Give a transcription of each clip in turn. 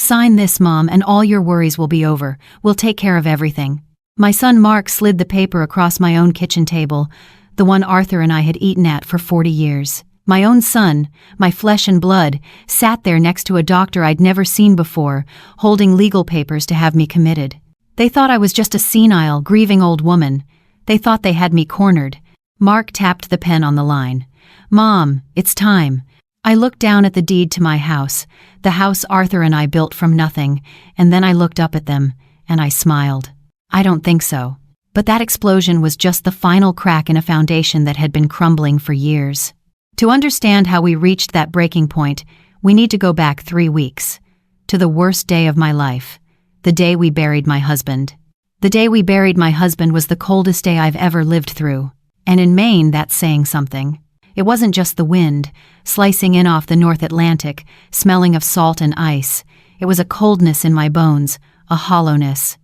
sign this, Mom, and all your worries will be over. We'll take care of everything." My son Mark slid the paper across my own kitchen table, the one Arthur and I had eaten at for 40 years. My own son, my flesh and blood, sat there next to a doctor I'd never seen before, holding legal papers to have me committed. They thought I was just a senile, grieving old woman. They thought they had me cornered. Mark tapped the pen on the line. "Mom, it's time." I looked down at the deed to my house, the house Arthur and I built from nothing, and then I looked up at them, and I smiled. "I don't think so." But that explosion was just the final crack in a foundation that had been crumbling for years. To understand how we reached that breaking point, we need to go back 3 weeks. To the worst day of my life. The day we buried my husband. The day we buried my husband was the coldest day I've ever lived through. And in Maine, that's saying something. It wasn't just the wind, slicing in off the North Atlantic, smelling of salt and ice. It was a coldness in my bones, a hollowness.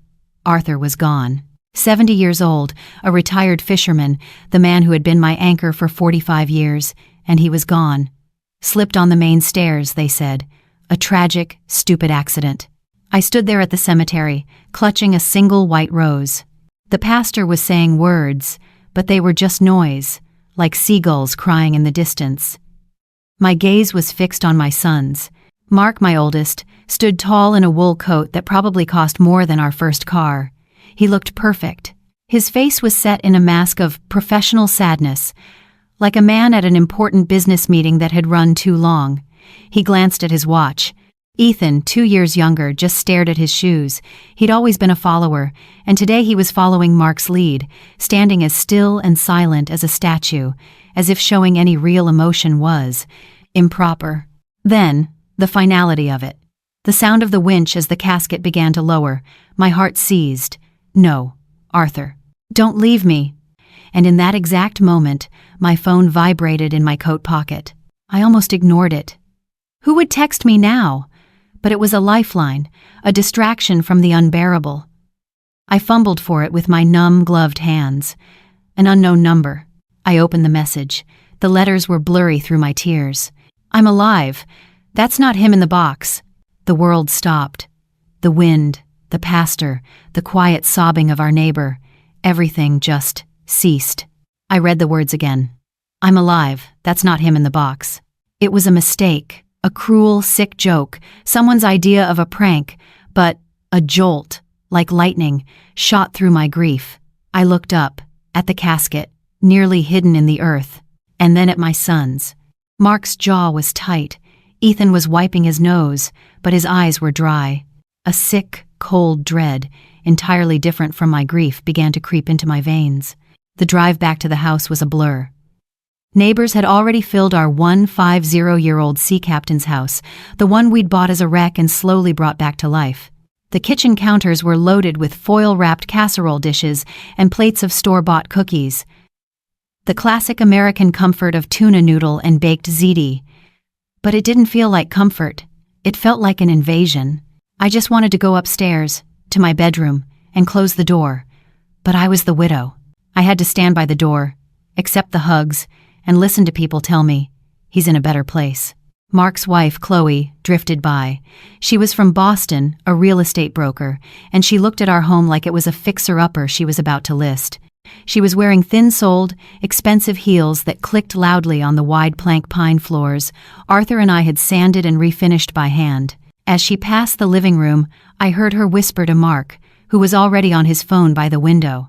Arthur was gone. 70 years old, a retired fisherman, the man who had been my anchor for 45 years, and he was gone. Slipped on the main stairs, they said. A tragic, stupid accident. I stood there at the cemetery, clutching a single white rose. The pastor was saying words, but they were just noise, like seagulls crying in the distance. My gaze was fixed on my sons. Mark, my oldest, stood tall in a wool coat that probably cost more than our first car. He looked perfect. His face was set in a mask of professional sadness, like a man at an important business meeting that had run too long. He glanced at his watch. Ethan, 2 years younger, just stared at his shoes. He'd always been a follower, and today he was following Mark's lead, standing as still and silent as a statue, as if showing any real emotion was improper. Then, the finality of it. The sound of the winch as the casket began to lower. My heart seized. "No, Arthur. Don't leave me." And in that exact moment, my phone vibrated in my coat pocket. I almost ignored it. Who would text me now? But it was a lifeline, a distraction from the unbearable. I fumbled for it with my numb, gloved hands. An unknown number. I opened the message. The letters were blurry through my tears. "I'm alive. That's not him in the box." The world stopped. The wind, the pastor, the quiet sobbing of our neighbor, everything just ceased. I read the words again. "I'm alive. That's not him in the box." It was a mistake. A cruel, sick joke, someone's idea of a prank, but a jolt, like lightning, shot through my grief. I looked up, at the casket, nearly hidden in the earth, and then at my sons. Mark's jaw was tight. Ethan was wiping his nose, but his eyes were dry. A sick, cold dread, entirely different from my grief, began to creep into my veins. The drive back to the house was a blur. Neighbors had already filled our 150-year-old sea captain's house, the one we'd bought as a wreck and slowly brought back to life. The kitchen counters were loaded with foil-wrapped casserole dishes and plates of store-bought cookies. The classic American comfort of tuna noodle and baked ziti. But it didn't feel like comfort. It felt like an invasion. I just wanted to go upstairs, to my bedroom, and close the door. But I was the widow. I had to stand by the door, accept the hugs, and listen to people tell me, he's in a better place. Mark's wife, Chloe, drifted by. She was from Boston, a real estate broker, and she looked at our home like it was a fixer-upper she was about to list. She was wearing thin-soled, expensive heels that clicked loudly on the wide plank pine floors Arthur and I had sanded and refinished by hand. As she passed the living room, I heard her whisper to Mark, who was already on his phone by the window.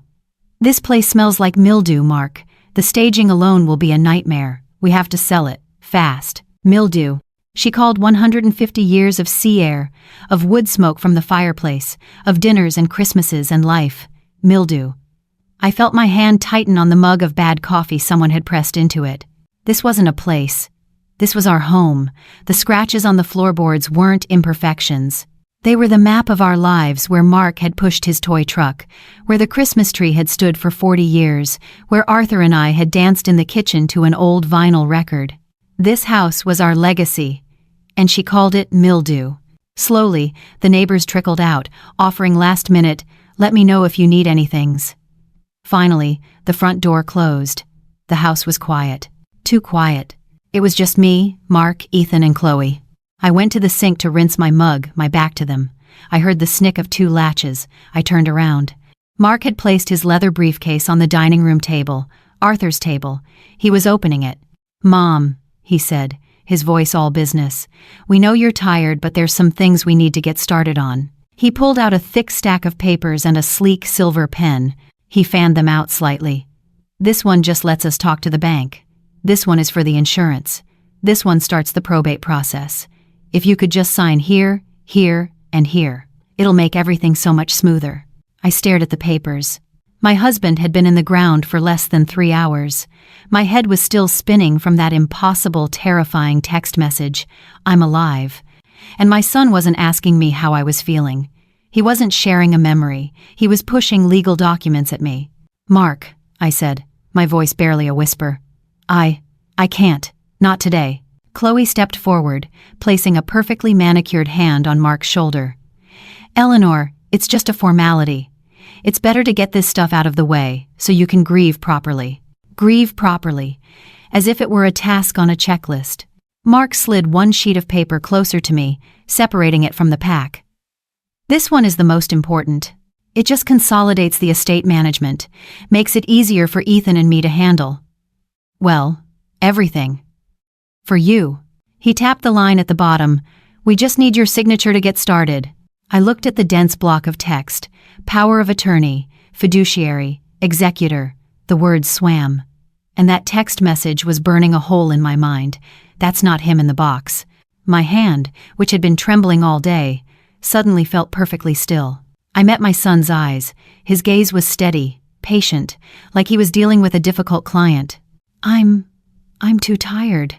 "This place smells like mildew, Mark. The staging alone will be a nightmare. We have to sell it, fast." Mildew. She called 150 years of sea air, of wood smoke from the fireplace, of dinners and Christmases and life. Mildew. I felt my hand tighten on the mug of bad coffee someone had pressed into it. This wasn't a place. This was our home. The scratches on the floorboards weren't imperfections. They were the map of our lives, where Mark had pushed his toy truck, where the Christmas tree had stood for 40 years, where Arthur and I had danced in the kitchen to an old vinyl record. This house was our legacy, and she called it mildew. Slowly, the neighbors trickled out, offering last-minute, "Let me know if you need anythings." Finally, the front door closed. The house was quiet. Too quiet. It was just me, Mark, Ethan, and Chloe. I went to the sink to rinse my mug, my back to them. I heard the snick of 2 latches. I turned around. Mark had placed his leather briefcase on the dining room table, Arthur's table. He was opening it. "Mom," he said, his voice all business. "We know you're tired, but there's some things we need to get started on." He pulled out a thick stack of papers and a sleek silver pen. He fanned them out slightly. "This one just lets us talk to the bank. This one is for the insurance. This one starts the probate process. If you could just sign here, here, and here, it'll make everything so much smoother." I stared at the papers. My husband had been in the ground for less than 3 hours. My head was still spinning from that impossible, terrifying text message, "I'm alive." And my son wasn't asking me how I was feeling. He wasn't sharing a memory. He was pushing legal documents at me. "Mark," I said, my voice barely a whisper. I can't. Not today." Chloe stepped forward, placing a perfectly manicured hand on Mark's shoulder. "Eleanor, it's just a formality. It's better to get this stuff out of the way, so you can grieve properly." Grieve properly, as if it were a task on a checklist. Mark slid one sheet of paper closer to me, separating it from the pack. "This one is the most important. It just consolidates the estate management, makes it easier for Ethan and me to handle. Well, everything. For you." He tapped the line at the bottom. "We just need your signature to get started." I looked at the dense block of text. Power of attorney, fiduciary, executor. The words swam. And that text message was burning a hole in my mind. That's not him in the box. My hand, which had been trembling all day, suddenly felt perfectly still. I met my son's eyes. His gaze was steady, patient, like he was dealing with a difficult client. I'm too tired,"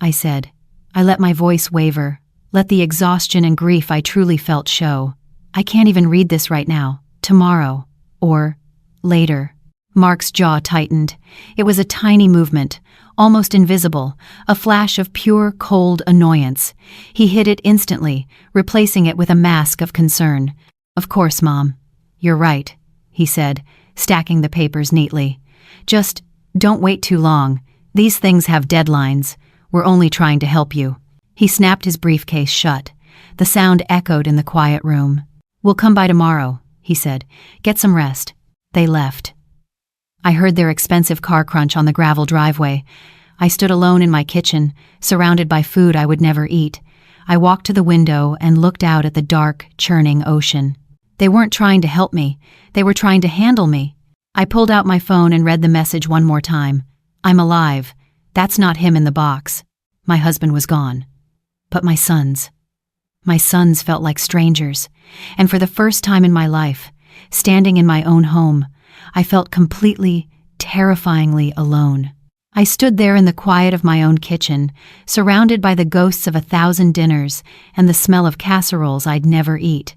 I said. I let my voice waver, let the exhaustion and grief I truly felt show. "I can't even read this right now. Tomorrow. Or later." Mark's jaw tightened. It was a tiny movement, almost invisible, a flash of pure, cold annoyance. He hid it instantly, replacing it with a mask of concern. "Of course, Mom. You're right," he said, stacking the papers neatly. "Just don't wait too long. These things have deadlines. We're only trying to help you." He snapped his briefcase shut. The sound echoed in the quiet room. "We'll come by tomorrow," he said. "Get some rest." They left. I heard their expensive car crunch on the gravel driveway. I stood alone in my kitchen, surrounded by food I would never eat. I walked to the window and looked out at the dark, churning ocean. They weren't trying to help me. They were trying to handle me. I pulled out my phone and read the message one more time. "I'm alive. That's not him in the box." My husband was gone. But my sons. My sons felt like strangers. And for the first time in my life, standing in my own home, I felt completely, terrifyingly alone. I stood there in the quiet of my own kitchen, surrounded by the ghosts of 1,000 dinners and the smell of casseroles I'd never eat.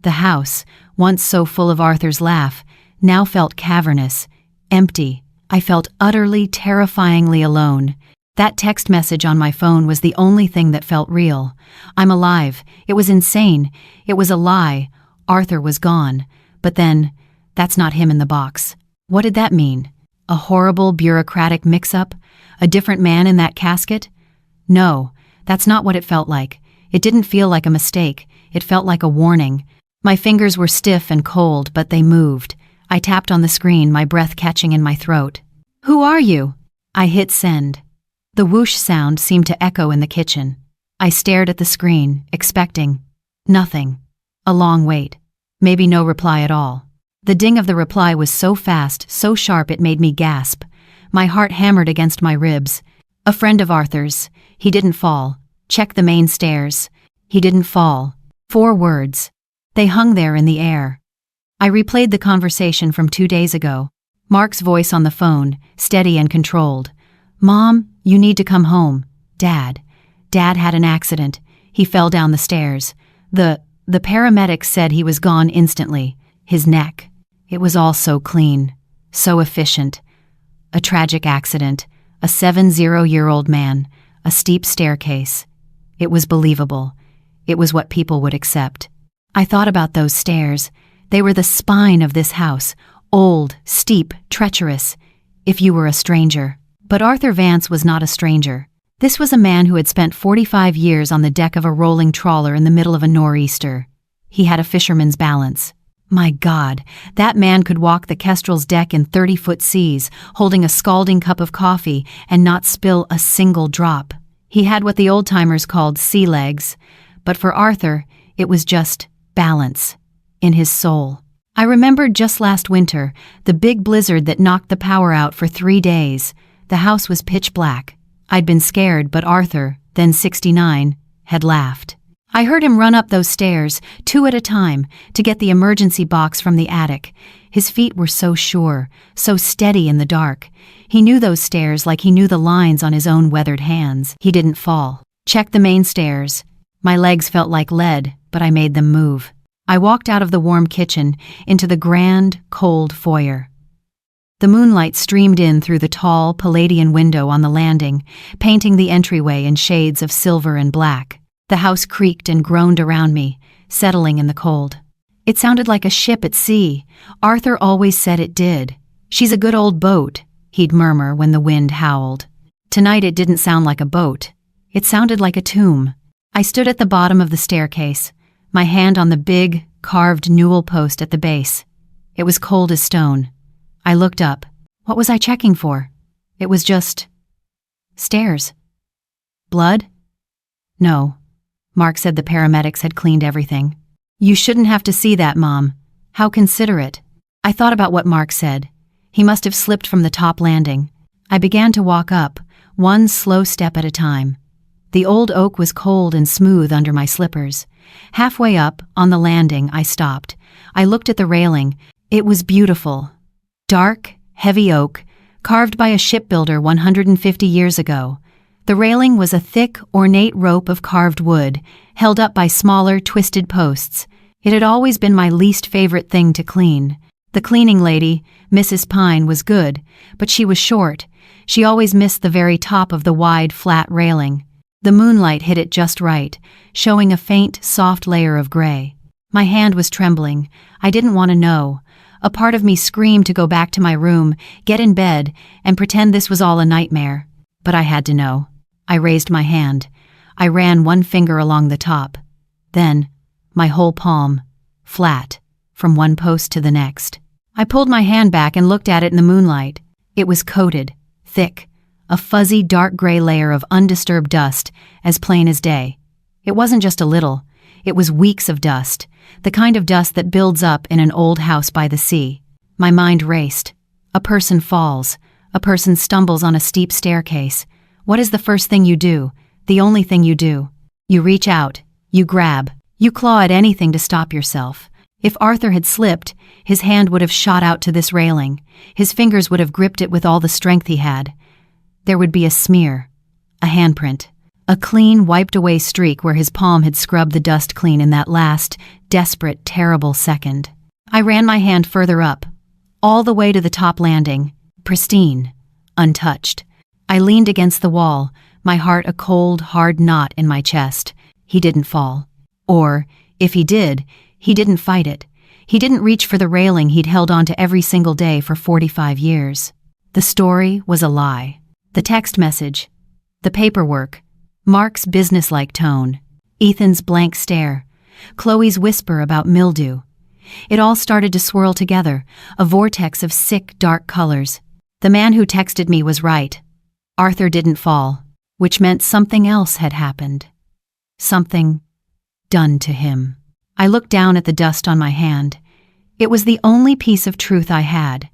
The house, once so full of Arthur's laugh, now felt cavernous, empty. I felt utterly, terrifyingly alone. That text message on my phone was the only thing that felt real. I'm alive. It was insane. It was a lie. Arthur was gone. But then, that's not him in the box. What did that mean? A horrible, bureaucratic mix-up? A different man in that casket? No, that's not what it felt like. It didn't feel like a mistake. It felt like a warning. My fingers were stiff and cold, but they moved. I tapped on the screen, my breath catching in my throat. "Who are you?" I hit send. The whoosh sound seemed to echo in the kitchen. I stared at the screen, expecting nothing. A long wait. Maybe no reply at all. The ding of the reply was so fast, so sharp it made me gasp. My heart hammered against my ribs. "A friend of Arthur's. He didn't fall. Check the main stairs. He didn't fall." 4 words. They hung there in the air. I replayed the conversation from 2 days ago. Mark's voice on the phone, steady and controlled. "Mom, you need to come home. Dad had an accident. He fell down the stairs. The paramedics said he was gone instantly. His neck. It was all so clean, so efficient. A tragic accident, a 70-year-old man, a steep staircase. It was believable. It was what people would accept. I thought about those stairs. They were the spine of this house, old, steep, treacherous, if you were a stranger. But Arthur Vance was not a stranger. This was a man who had spent 45 years on the deck of a rolling trawler in the middle of a nor'easter. He had a fisherman's balance. My God, that man could walk the Kestrel's deck in 30-foot seas, holding a scalding cup of coffee and not spill a single drop. He had what the old-timers called sea legs, but for Arthur, it was just balance in his soul. I remembered just last winter, the big blizzard that knocked the power out for 3 days. The house was pitch black. I'd been scared, but Arthur, then 69, had laughed. I heard him run up those stairs, 2 at a time, to get the emergency box from the attic. His feet were so sure, so steady in the dark. He knew those stairs like he knew the lines on his own weathered hands. He didn't fall. Checked the main stairs. My legs felt like lead, but I made them move. I walked out of the warm kitchen into the grand, cold foyer. The moonlight streamed in through the tall Palladian window on the landing, painting the entryway in shades of silver and black. The house creaked and groaned around me, settling in the cold. It sounded like a ship at sea. Arthur always said it did. "She's a good old boat," he'd murmur when the wind howled. Tonight it didn't sound like a boat. It sounded like a tomb. I stood at the bottom of the staircase, my hand on the big, carved newel post at the base. It was cold as stone. I looked up. What was I checking for? It was just stairs. Blood? No. Mark said the paramedics had cleaned everything. "You shouldn't have to see that, Mom. How considerate." I thought about what Mark said. He must have slipped from the top landing. I began to walk up, one slow step at a time. The old oak was cold and smooth under my slippers. Halfway up, on the landing, I stopped. I looked at the railing. It was beautiful. Dark, heavy oak, carved by a shipbuilder 150 years ago. The railing was a thick, ornate rope of carved wood, held up by smaller, twisted posts. It had always been my least favorite thing to clean. The cleaning lady, Mrs. Pine, was good, but she was short. She always missed the very top of the wide, flat railing. The moonlight hit it just right, showing a faint, soft layer of gray. My hand was trembling. I didn't want to know. A part of me screamed to go back to my room, get in bed, and pretend this was all a nightmare. But I had to know. I raised my hand. I ran one finger along the top. Then, my whole palm, flat, from one post to the next. I pulled my hand back and looked at it in the moonlight. It was coated, thick, a fuzzy dark gray layer of undisturbed dust, as plain as day. It wasn't just a little. It was weeks of dust, the kind of dust that builds up in an old house by the sea. My mind raced. A person falls. A person stumbles on a steep staircase. What is the first thing you do? The only thing you do. You reach out. You grab. You claw at anything to stop yourself. If Arthur had slipped, his hand would have shot out to this railing. His fingers would have gripped it with all the strength he had. There would be a smear, a handprint, a clean, wiped-away streak where his palm had scrubbed the dust clean in that last, desperate, terrible second. I ran my hand further up, all the way to the top landing, pristine, untouched. I leaned against the wall, my heart a cold, hard knot in my chest. He didn't fall. Or, if he did, he didn't fight it. He didn't reach for the railing he'd held onto every single day for 45 years. The story was a lie. The text message, the paperwork, Mark's businesslike tone, Ethan's blank stare, Chloe's whisper about mildew. It all started to swirl together, a vortex of sick, dark colors. The man who texted me was right. Arthur didn't fall, which meant something else had happened. Something done to him. I looked down at the dust on my hand. It was the only piece of truth I had.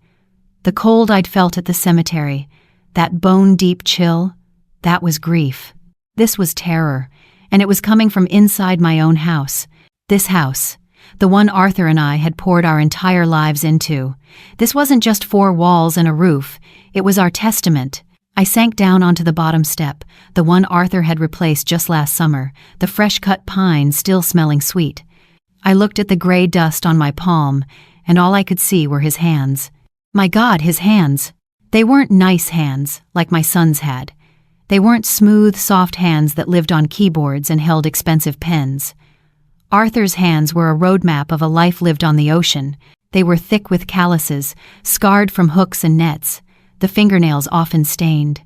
The cold I'd felt at the cemetery, that bone-deep chill, that was grief. This was terror, and it was coming from inside my own house. This house, the one Arthur and I had poured our entire lives into. This wasn't just 4 walls and a roof. It was our testament. I sank down onto the bottom step, the one Arthur had replaced just last summer, the fresh-cut pine still smelling sweet. I looked at the gray dust on my palm, and all I could see were his hands. My God, his hands! They weren't nice hands, like my son's had. They weren't smooth, soft hands that lived on keyboards and held expensive pens. Arthur's hands were a roadmap of a life lived on the ocean. They were thick with calluses, scarred from hooks and nets, the fingernails often stained.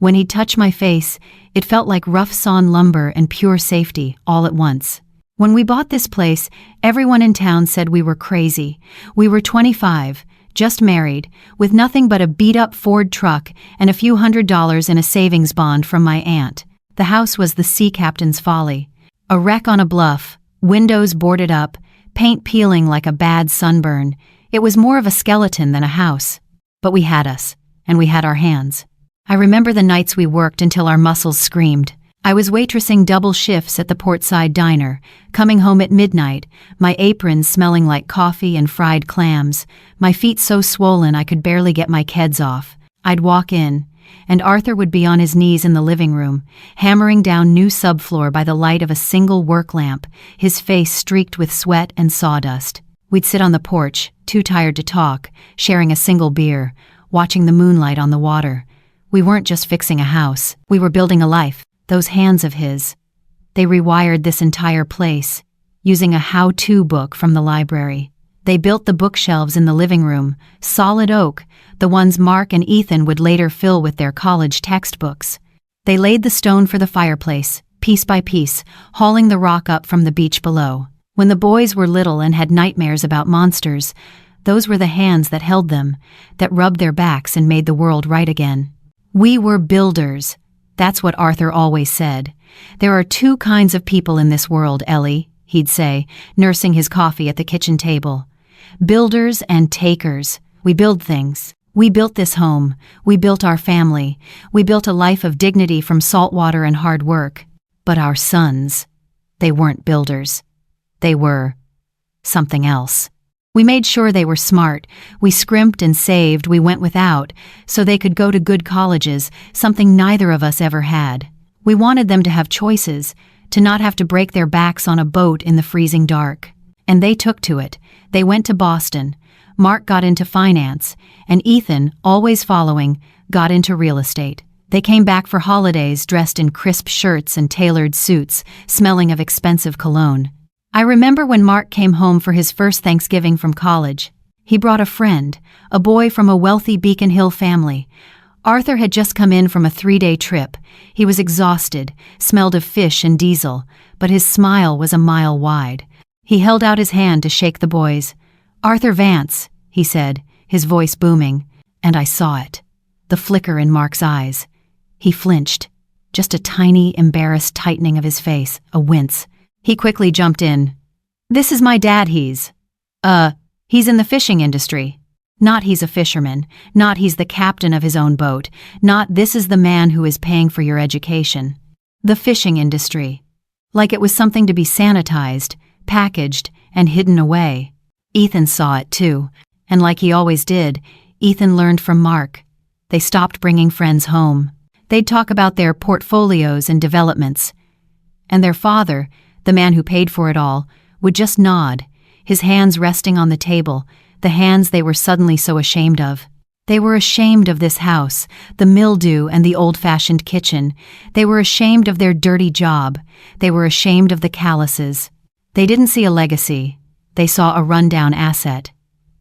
When he'd touch my face, it felt like rough sawn lumber and pure safety all at once. When we bought this place, everyone in town said we were crazy. We were 25, just married, with nothing but a beat-up Ford truck and a few $100s in a savings bond from my aunt. The house was the sea captain's folly. A wreck on a bluff, windows boarded up, paint peeling like a bad sunburn. It was more of a skeleton than a house. But we had us, and we had our hands. I remember the nights we worked until our muscles screamed. I was waitressing double shifts at the Portside Diner, coming home at midnight, my apron smelling like coffee and fried clams, my feet so swollen I could barely get my keds off. I'd walk in, and Arthur would be on his knees in the living room, hammering down new subfloor by the light of a single work lamp, his face streaked with sweat and sawdust. We'd sit on the porch, too tired to talk, sharing a single beer, watching the moonlight on the water. We weren't just fixing a house, we were building a life. Those hands of his. They rewired this entire place, using a how-to book from the library. They built the bookshelves in the living room, solid oak, the ones Mark and Ethan would later fill with their college textbooks. They laid the stone for the fireplace, piece by piece, hauling the rock up from the beach below. When the boys were little and had nightmares about monsters, those were the hands that held them, that rubbed their backs and made the world right again. We were builders. That's what Arthur always said. There are two kinds of people in this world, Ellie, he'd say, nursing his coffee at the kitchen table. Builders and takers. We build things. We built this home. We built our family. We built a life of dignity from salt water and hard work. But our sons, they weren't builders. They were something else. We made sure they were smart. We scrimped and saved. We went without, so they could go to good colleges, something neither of us ever had. We wanted them to have choices, to not have to break their backs on a boat in the freezing dark. And they took to it. They went to Boston. Mark got into finance, and Ethan, always following, got into real estate. They came back for holidays dressed in crisp shirts and tailored suits, smelling of expensive cologne. I remember when Mark came home for his first Thanksgiving from college. He brought a friend, a boy from a wealthy Beacon Hill family. Arthur had just come in from a 3-day trip. He was exhausted, smelled of fish and diesel, but his smile was a mile wide. He held out his hand to shake the boys. "Arthur Vance," he said, his voice booming, and I saw it. The flicker in Mark's eyes. He flinched. Just a tiny, embarrassed tightening of his face, a wince. He quickly jumped in. "This is my dad, he's in the fishing industry. Not he's a fisherman, not he's the captain of his own boat, not this is the man who is paying for your education. The fishing industry." Like it was something to be sanitized, packaged, and hidden away. Ethan saw it too, and like he always did, Ethan learned from Mark. They stopped bringing friends home. They'd talk about their portfolios and developments. And their father, the man who paid for it all, would just nod, his hands resting on the table, the hands they were suddenly so ashamed of. They were ashamed of this house, the mildew and the old-fashioned kitchen. They were ashamed of their dirty job. They were ashamed of the calluses. They didn't see a legacy. They saw a rundown asset.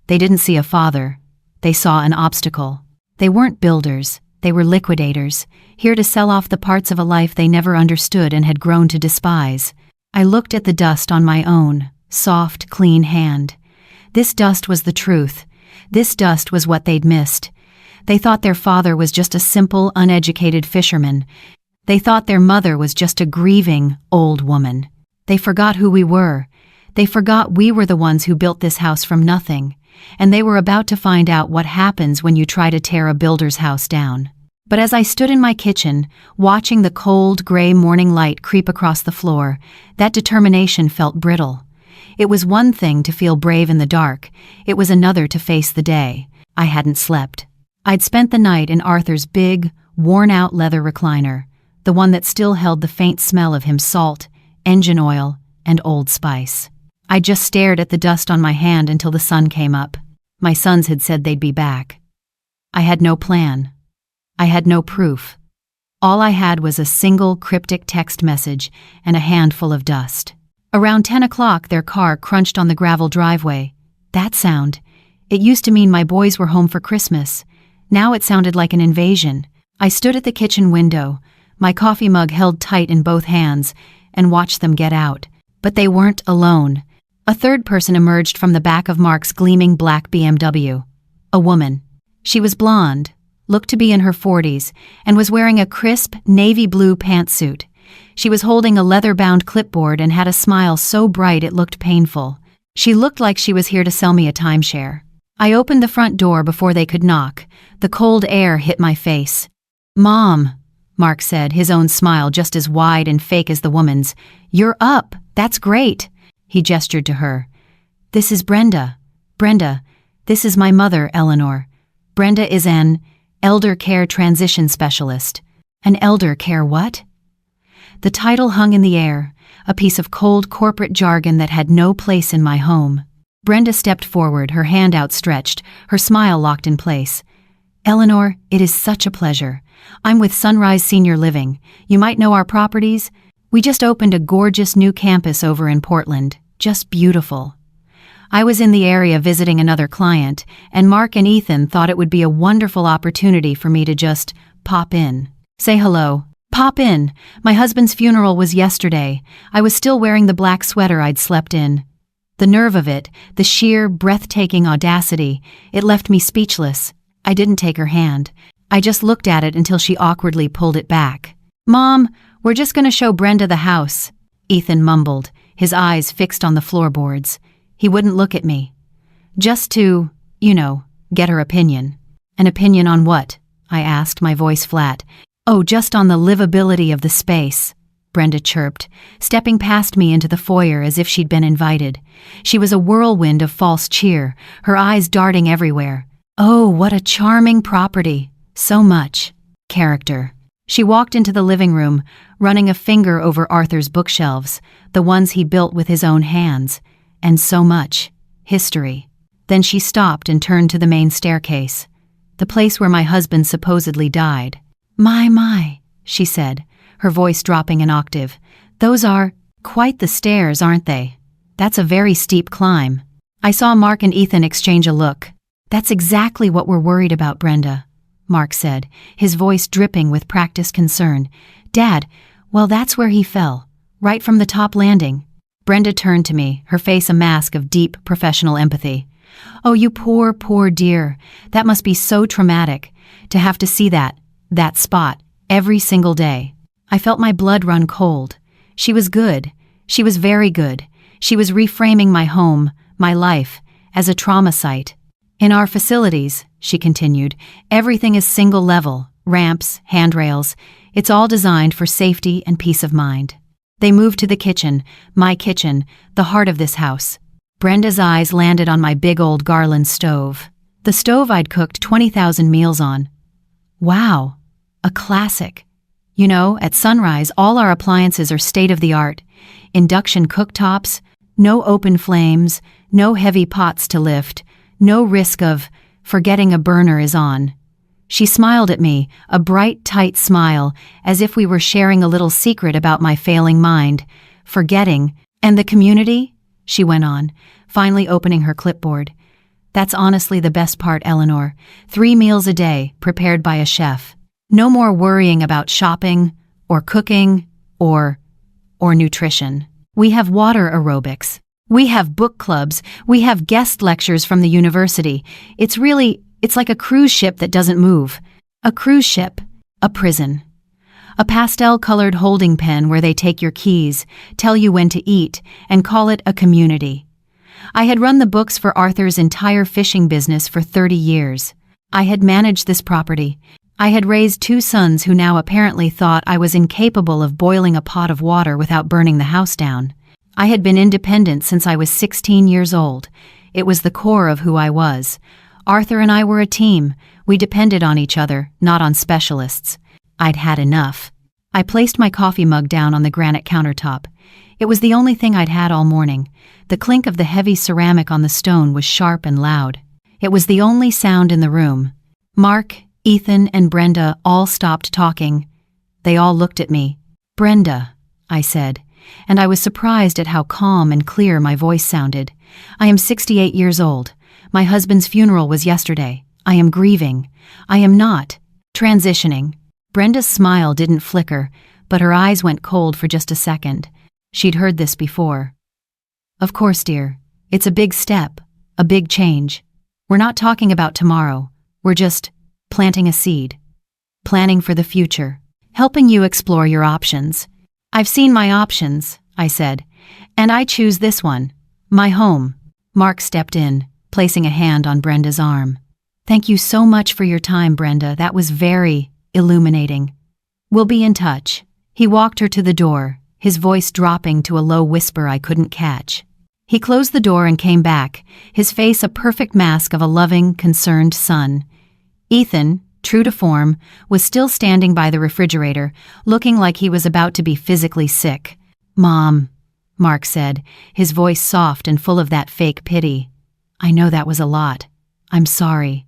They didn't see a father. They saw an obstacle. They weren't builders. They were liquidators, here to sell off the parts of a life they never understood and had grown to despise. I looked at the dust on my own, soft, clean hand. This dust was the truth. This dust was what they'd missed. They thought their father was just a simple, uneducated fisherman. They thought their mother was just a grieving, old woman. They forgot who we were. They forgot we were the ones who built this house from nothing. And they were about to find out what happens when you try to tear a builder's house down. But as I stood in my kitchen, watching the cold, gray morning light creep across the floor, that determination felt brittle. It was one thing to feel brave in the dark. It was another to face the day. I hadn't slept. I'd spent the night in Arthur's big, worn-out leather recliner, the one that still held the faint smell of him salt, engine oil, and Old Spice. I just stared at the dust on my hand until the sun came up. My sons had said they'd be back. I had no plan. I had no proof. All I had was a single cryptic text message and a handful of dust. Around 10 o'clock, their car crunched on the gravel driveway. That sound. It used to mean my boys were home for Christmas. Now it sounded like an invasion. I stood at the kitchen window, my coffee mug held tight in both hands, and watched them get out. But they weren't alone. A third person emerged from the back of Mark's gleaming black BMW. A woman. She was blonde, looked to be in her 40s, and was wearing a crisp, navy blue pantsuit. She was holding a leather-bound clipboard and had a smile so bright it looked painful. She looked like she was here to sell me a timeshare. I opened the front door before they could knock. The cold air hit my face. "Mom," Mark said, his own smile just as wide and fake as the woman's. "You're up. That's great." He gestured to her. "This is Brenda. Brenda, this is my mother, Eleanor. Brenda is an elder care transition specialist." An elder care what? The title hung in the air, a piece of cold corporate jargon that had no place in my home. Brenda stepped forward, her hand outstretched, her smile locked in place. "Eleanor, it is such a pleasure. I'm with Sunrise Senior Living. You might know our properties. We just opened a gorgeous new campus over in Portland. Just beautiful." I was in the area visiting another client, and Mark and Ethan thought it would be a wonderful opportunity for me to just pop in. Say hello. Pop in. My husband's funeral was yesterday. I was still wearing the black sweater I'd slept in. The nerve of it, the sheer, breathtaking audacity, it left me speechless. I didn't take her hand. I just looked at it until she awkwardly pulled it back. "Mom, we're just going to show Brenda the house," Ethan mumbled, his eyes fixed on the floorboards. He wouldn't look at me. "Just to, get her opinion." "An opinion on what?" I asked, my voice flat. "Oh, just on the livability of the space," Brenda chirped, stepping past me into the foyer as if she'd been invited. She was a whirlwind of false cheer, her eyes darting everywhere. "Oh, what a charming property. So much character." She walked into the living room, running a finger over Arthur's bookshelves, the ones he built with his own hands. And so much history. Then she stopped and turned to the main staircase, the place where my husband supposedly died. My, she said, her voice dropping an octave. "Those are quite the stairs, aren't they? That's a very steep climb." I saw Mark and Ethan exchange a look. "That's exactly what we're worried about, Brenda," Mark said, his voice dripping with practiced concern. "Dad, well, that's where he fell, right from the top landing." Brenda turned to me, her face a mask of deep professional empathy. "Oh, you poor, poor dear. That must be so traumatic, to have to see that spot, every single day." I felt my blood run cold. She was good. She was very good. She was reframing my home, my life, as a trauma site. "In our facilities," she continued, "everything is single level, ramps, handrails. It's all designed for safety and peace of mind." They moved to the kitchen, my kitchen, the heart of this house. Brenda's eyes landed on my big old Garland stove. The stove I'd cooked 20,000 meals on. "Wow, a classic. At Sunrise, all our appliances are state-of-the-art. Induction cooktops, no open flames, no heavy pots to lift, no risk of forgetting a burner is on." She smiled at me, a bright, tight smile, as if we were sharing a little secret about my failing mind. "Forgetting. And the community?" she went on, finally opening her clipboard. "That's honestly the best part, Eleanor. 3 meals a day, prepared by a chef. No more worrying about shopping, or cooking, or nutrition. We have water aerobics. We have book clubs. We have guest lectures from the university. It's like a cruise ship that doesn't move. A cruise ship. A prison. A pastel-colored holding pen where they take your keys, tell you when to eat, and call it a community." I had run the books for Arthur's entire fishing business for 30 years. I had managed this property. I had raised 2 sons who now apparently thought I was incapable of boiling a pot of water without burning the house down. I had been independent since I was 16 years old. It was the core of who I was. Arthur and I were a team. We depended on each other, not on specialists. I'd had enough. I placed my coffee mug down on the granite countertop. It was the only thing I'd had all morning. The clink of the heavy ceramic on the stone was sharp and loud. It was the only sound in the room. Mark, Ethan, and Brenda all stopped talking. They all looked at me. "Brenda," I said, and I was surprised at how calm and clear my voice sounded. "I am 68 years old. My husband's funeral was yesterday. I am grieving. I am not transitioning. Brenda's smile didn't flicker, but her eyes went cold for just a second. She'd heard this before. Of course, dear. It's a big step, a big change. We're not talking about tomorrow. We're just planting a seed. Planning for the future. Helping you explore your options. I've seen my options, I said, and I choose this one. My home. Mark stepped in, placing a hand on Brenda's arm. Thank you so much for your time, Brenda. That was very illuminating. We'll be in touch. He walked her to the door, his voice dropping to a low whisper I couldn't catch. He closed the door and came back, his face a perfect mask of a loving, concerned son. Ethan, true to form, was still standing by the refrigerator, looking like he was about to be physically sick. Mom, Mark said, his voice soft and full of that fake pity. I know that was a lot. I'm sorry.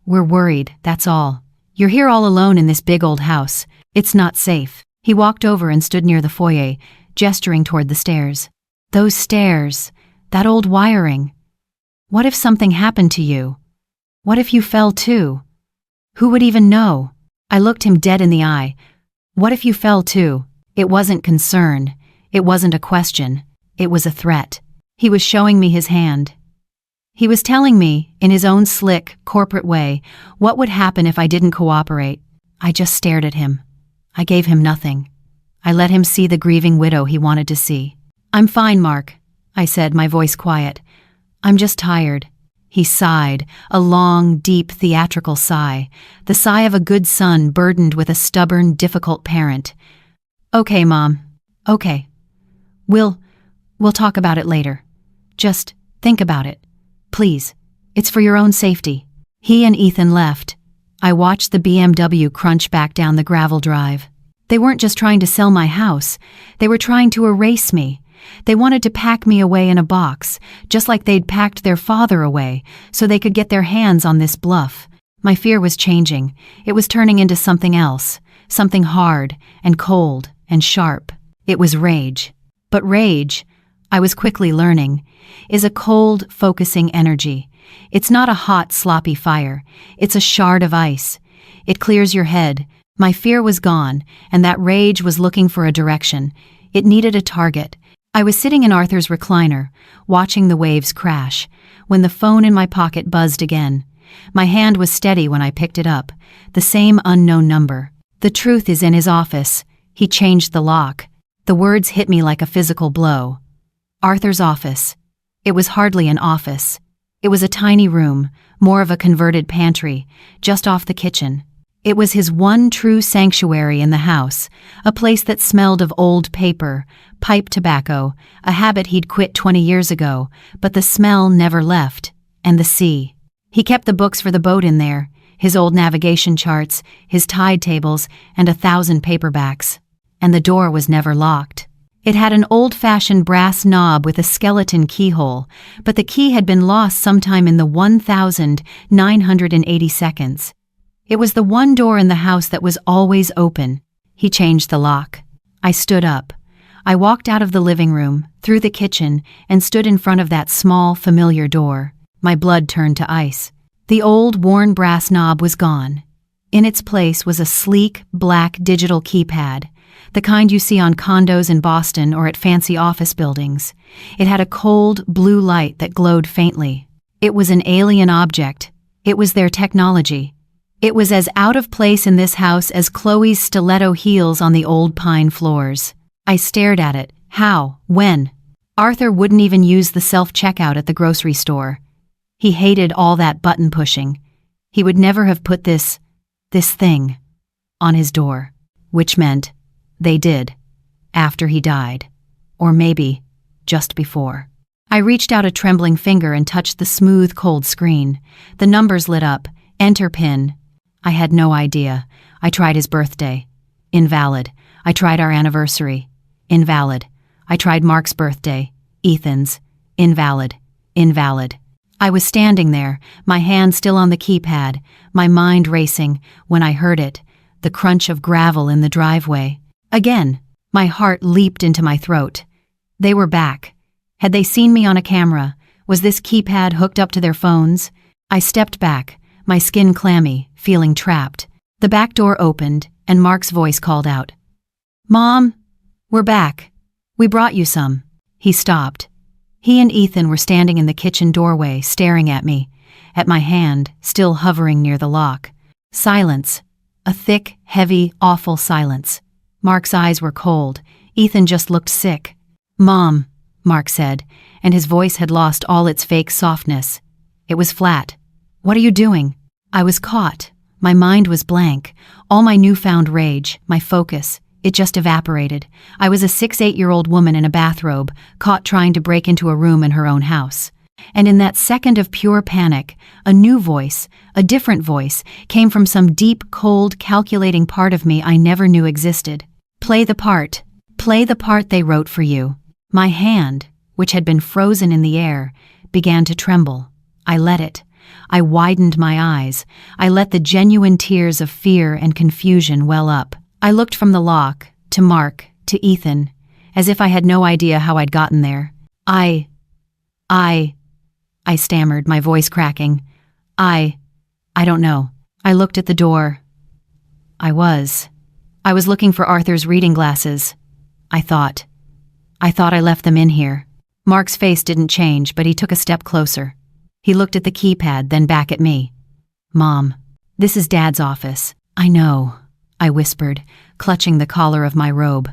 We're worried, that's all. You're here all alone in this big old house. It's not safe. He walked over and stood near the foyer, gesturing toward the stairs. Those stairs, that old wiring. What if something happened to you? What if you fell too? Who would even know? I looked him dead in the eye. What if you fell too? It wasn't concern. It wasn't a question. It was a threat. He was showing me his hand. He was telling me, in his own slick, corporate way, what would happen if I didn't cooperate. I just stared at him. I gave him nothing. I let him see the grieving widow he wanted to see. I'm fine, Mark, I said, my voice quiet. I'm just tired. He sighed, a long, deep, theatrical sigh, the sigh of a good son burdened with a stubborn, difficult parent. Okay, Mom. Okay. We'll talk about it later. Just think about it. Please. It's for your own safety. He and Ethan left. I watched the BMW crunch back down the gravel drive. They weren't just trying to sell my house. They were trying to erase me. They wanted to pack me away in a box, just like they'd packed their father away, so they could get their hands on this bluff. My fear was changing. It was turning into something else, something hard and cold and sharp. It was rage. But rage, I was quickly learning, is a cold, focusing energy. It's not a hot, sloppy fire. It's a shard of ice. It clears your head. My fear was gone, and that rage was looking for a direction. It needed a target. I was sitting in Arthur's recliner, watching the waves crash, when the phone in my pocket buzzed again. My hand was steady when I picked it up, the same unknown number. The truth is in his office. He changed the lock. The words hit me like a physical blow. Arthur's office. It was hardly an office. It was a tiny room, more of a converted pantry, just off the kitchen. It was his one true sanctuary in the house, a place that smelled of old paper, pipe tobacco, a habit he'd quit 20 years ago, but the smell never left, and the sea. He kept the books for the boat in there, his old navigation charts, his tide tables, and 1,000 paperbacks. And the door was never locked. It had an old-fashioned brass knob with a skeleton keyhole, but the key had been lost sometime in the 1,980 seconds. It was the one door in the house that was always open. He changed the lock. I stood up. I walked out of the living room, through the kitchen, and stood in front of that small, familiar door. My blood turned to ice. The old, worn brass knob was gone. In its place was a sleek, black digital keypad, the kind you see on condos in Boston or at fancy office buildings. It had a cold, blue light that glowed faintly. It was an alien object. It was their technology. It was as out of place in this house as Chloe's stiletto heels on the old pine floors. I stared at it. How? When? Arthur wouldn't even use the self-checkout at the grocery store. He hated all that button pushing. He would never have put this thing on his door, which meant they did, after he died, or maybe just before. I reached out a trembling finger and touched the smooth, cold screen. The numbers lit up. Enter PIN. I had no idea. I tried his birthday. Invalid. I tried our anniversary. Invalid. I tried Mark's birthday. Ethan's. Invalid. Invalid. I was standing there, my hand still on the keypad, my mind racing, when I heard it, the crunch of gravel in the driveway. Again, my heart leaped into my throat. They were back. Had they seen me on a camera? Was this keypad hooked up to their phones? I stepped back, my skin clammy, feeling trapped. The back door opened, and Mark's voice called out, "Mom, we're back. We brought you some." He stopped. He and Ethan were standing in the kitchen doorway, staring at me, at my hand, still hovering near the lock. Silence. A thick, heavy, awful silence. Mark's eyes were cold. Ethan just looked sick. "Mom," Mark said, and his voice had lost all its fake softness. It was flat. "What are you doing?" I was caught. My mind was blank. All my newfound rage, my focus, it just evaporated. I was a 6-8-year-old woman in a bathrobe, caught trying to break into a room in her own house. And in that second of pure panic, a new voice, a different voice, came from some deep, cold, calculating part of me I never knew existed. "Play the part. Play the part they wrote for you." My hand, which had been frozen in the air, began to tremble. I let it. I widened my eyes. I let the genuine tears of fear and confusion well up. I looked from the lock, to Mark, to Ethan, as if I had no idea how I'd gotten there. I stammered, my voice cracking. I don't know. I looked at the door. I was looking for Arthur's reading glasses. I thought I left them in here. Mark's face didn't change, but he took a step closer. He looked at the keypad, then back at me. "Mom, this is Dad's office." "I know," I whispered, clutching the collar of my robe.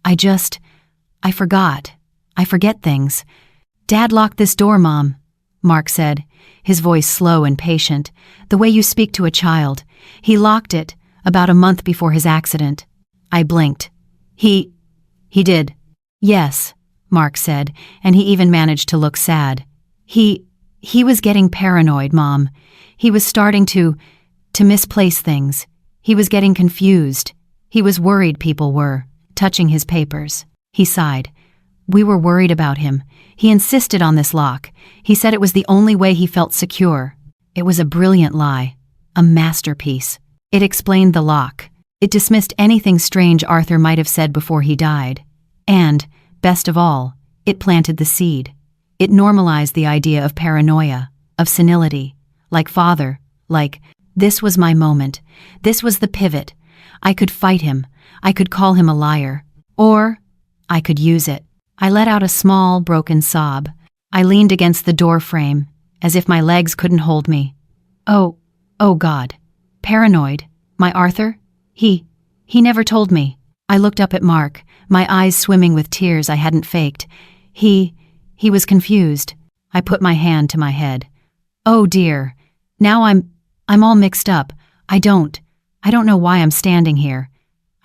I forgot. I forget things." "Dad locked this door, Mom," Mark said, his voice slow and patient, the way you speak to a child. "He locked it about a month before his accident." I blinked. He did." "Yes," Mark said, and he even managed to look sad. He was getting paranoid, Mom. He was starting to misplace things. He was getting confused. He was worried people were touching his papers." He sighed. "We were worried about him. He insisted on this lock. He said it was the only way he felt secure." It was a brilliant lie, a masterpiece. It explained the lock. It dismissed anything strange Arthur might have said before he died. And, best of all, it planted the seed. It normalized the idea of paranoia, of senility, like father, like, this was my moment. This was the pivot. I could fight him. I could call him a liar. Or I could use it. I let out a small, broken sob. I leaned against the door frame, as if my legs couldn't hold me. Oh God. Paranoid? My Arthur? He never told me. I looked up at Mark, my eyes swimming with tears I hadn't faked. He was confused. I put my hand to my head. "Oh dear. Now I'm all mixed up. I don't know why I'm standing here.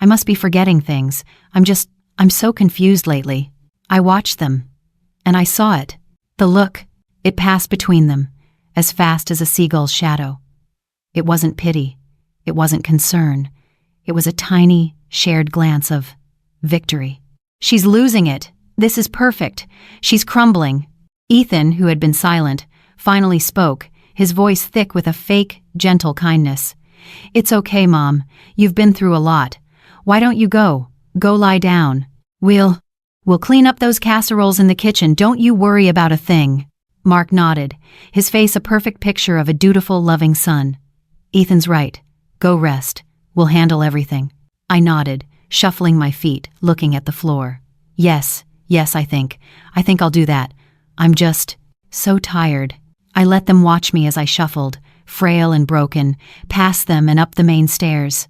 I must be forgetting things. I'm so confused lately." I watched them, and I saw it. The look, it passed between them, as fast as a seagull's shadow. It wasn't pity. It wasn't concern. It was a tiny, shared glance of victory. "She's losing it. This is perfect. She's crumbling." Ethan, who had been silent, finally spoke, his voice thick with a fake, gentle kindness. "It's okay, Mom. You've been through a lot. Why don't you go lie down? We'll clean up those casseroles in the kitchen. Don't you worry about a thing." Mark nodded, his face a perfect picture of a dutiful, loving son. "Ethan's right. Go rest. We'll handle everything." I nodded, shuffling my feet, looking at the floor. Yes, I think I'll do that. I'm just so tired." I let them watch me as I shuffled, frail and broken, past them and up the main stairs.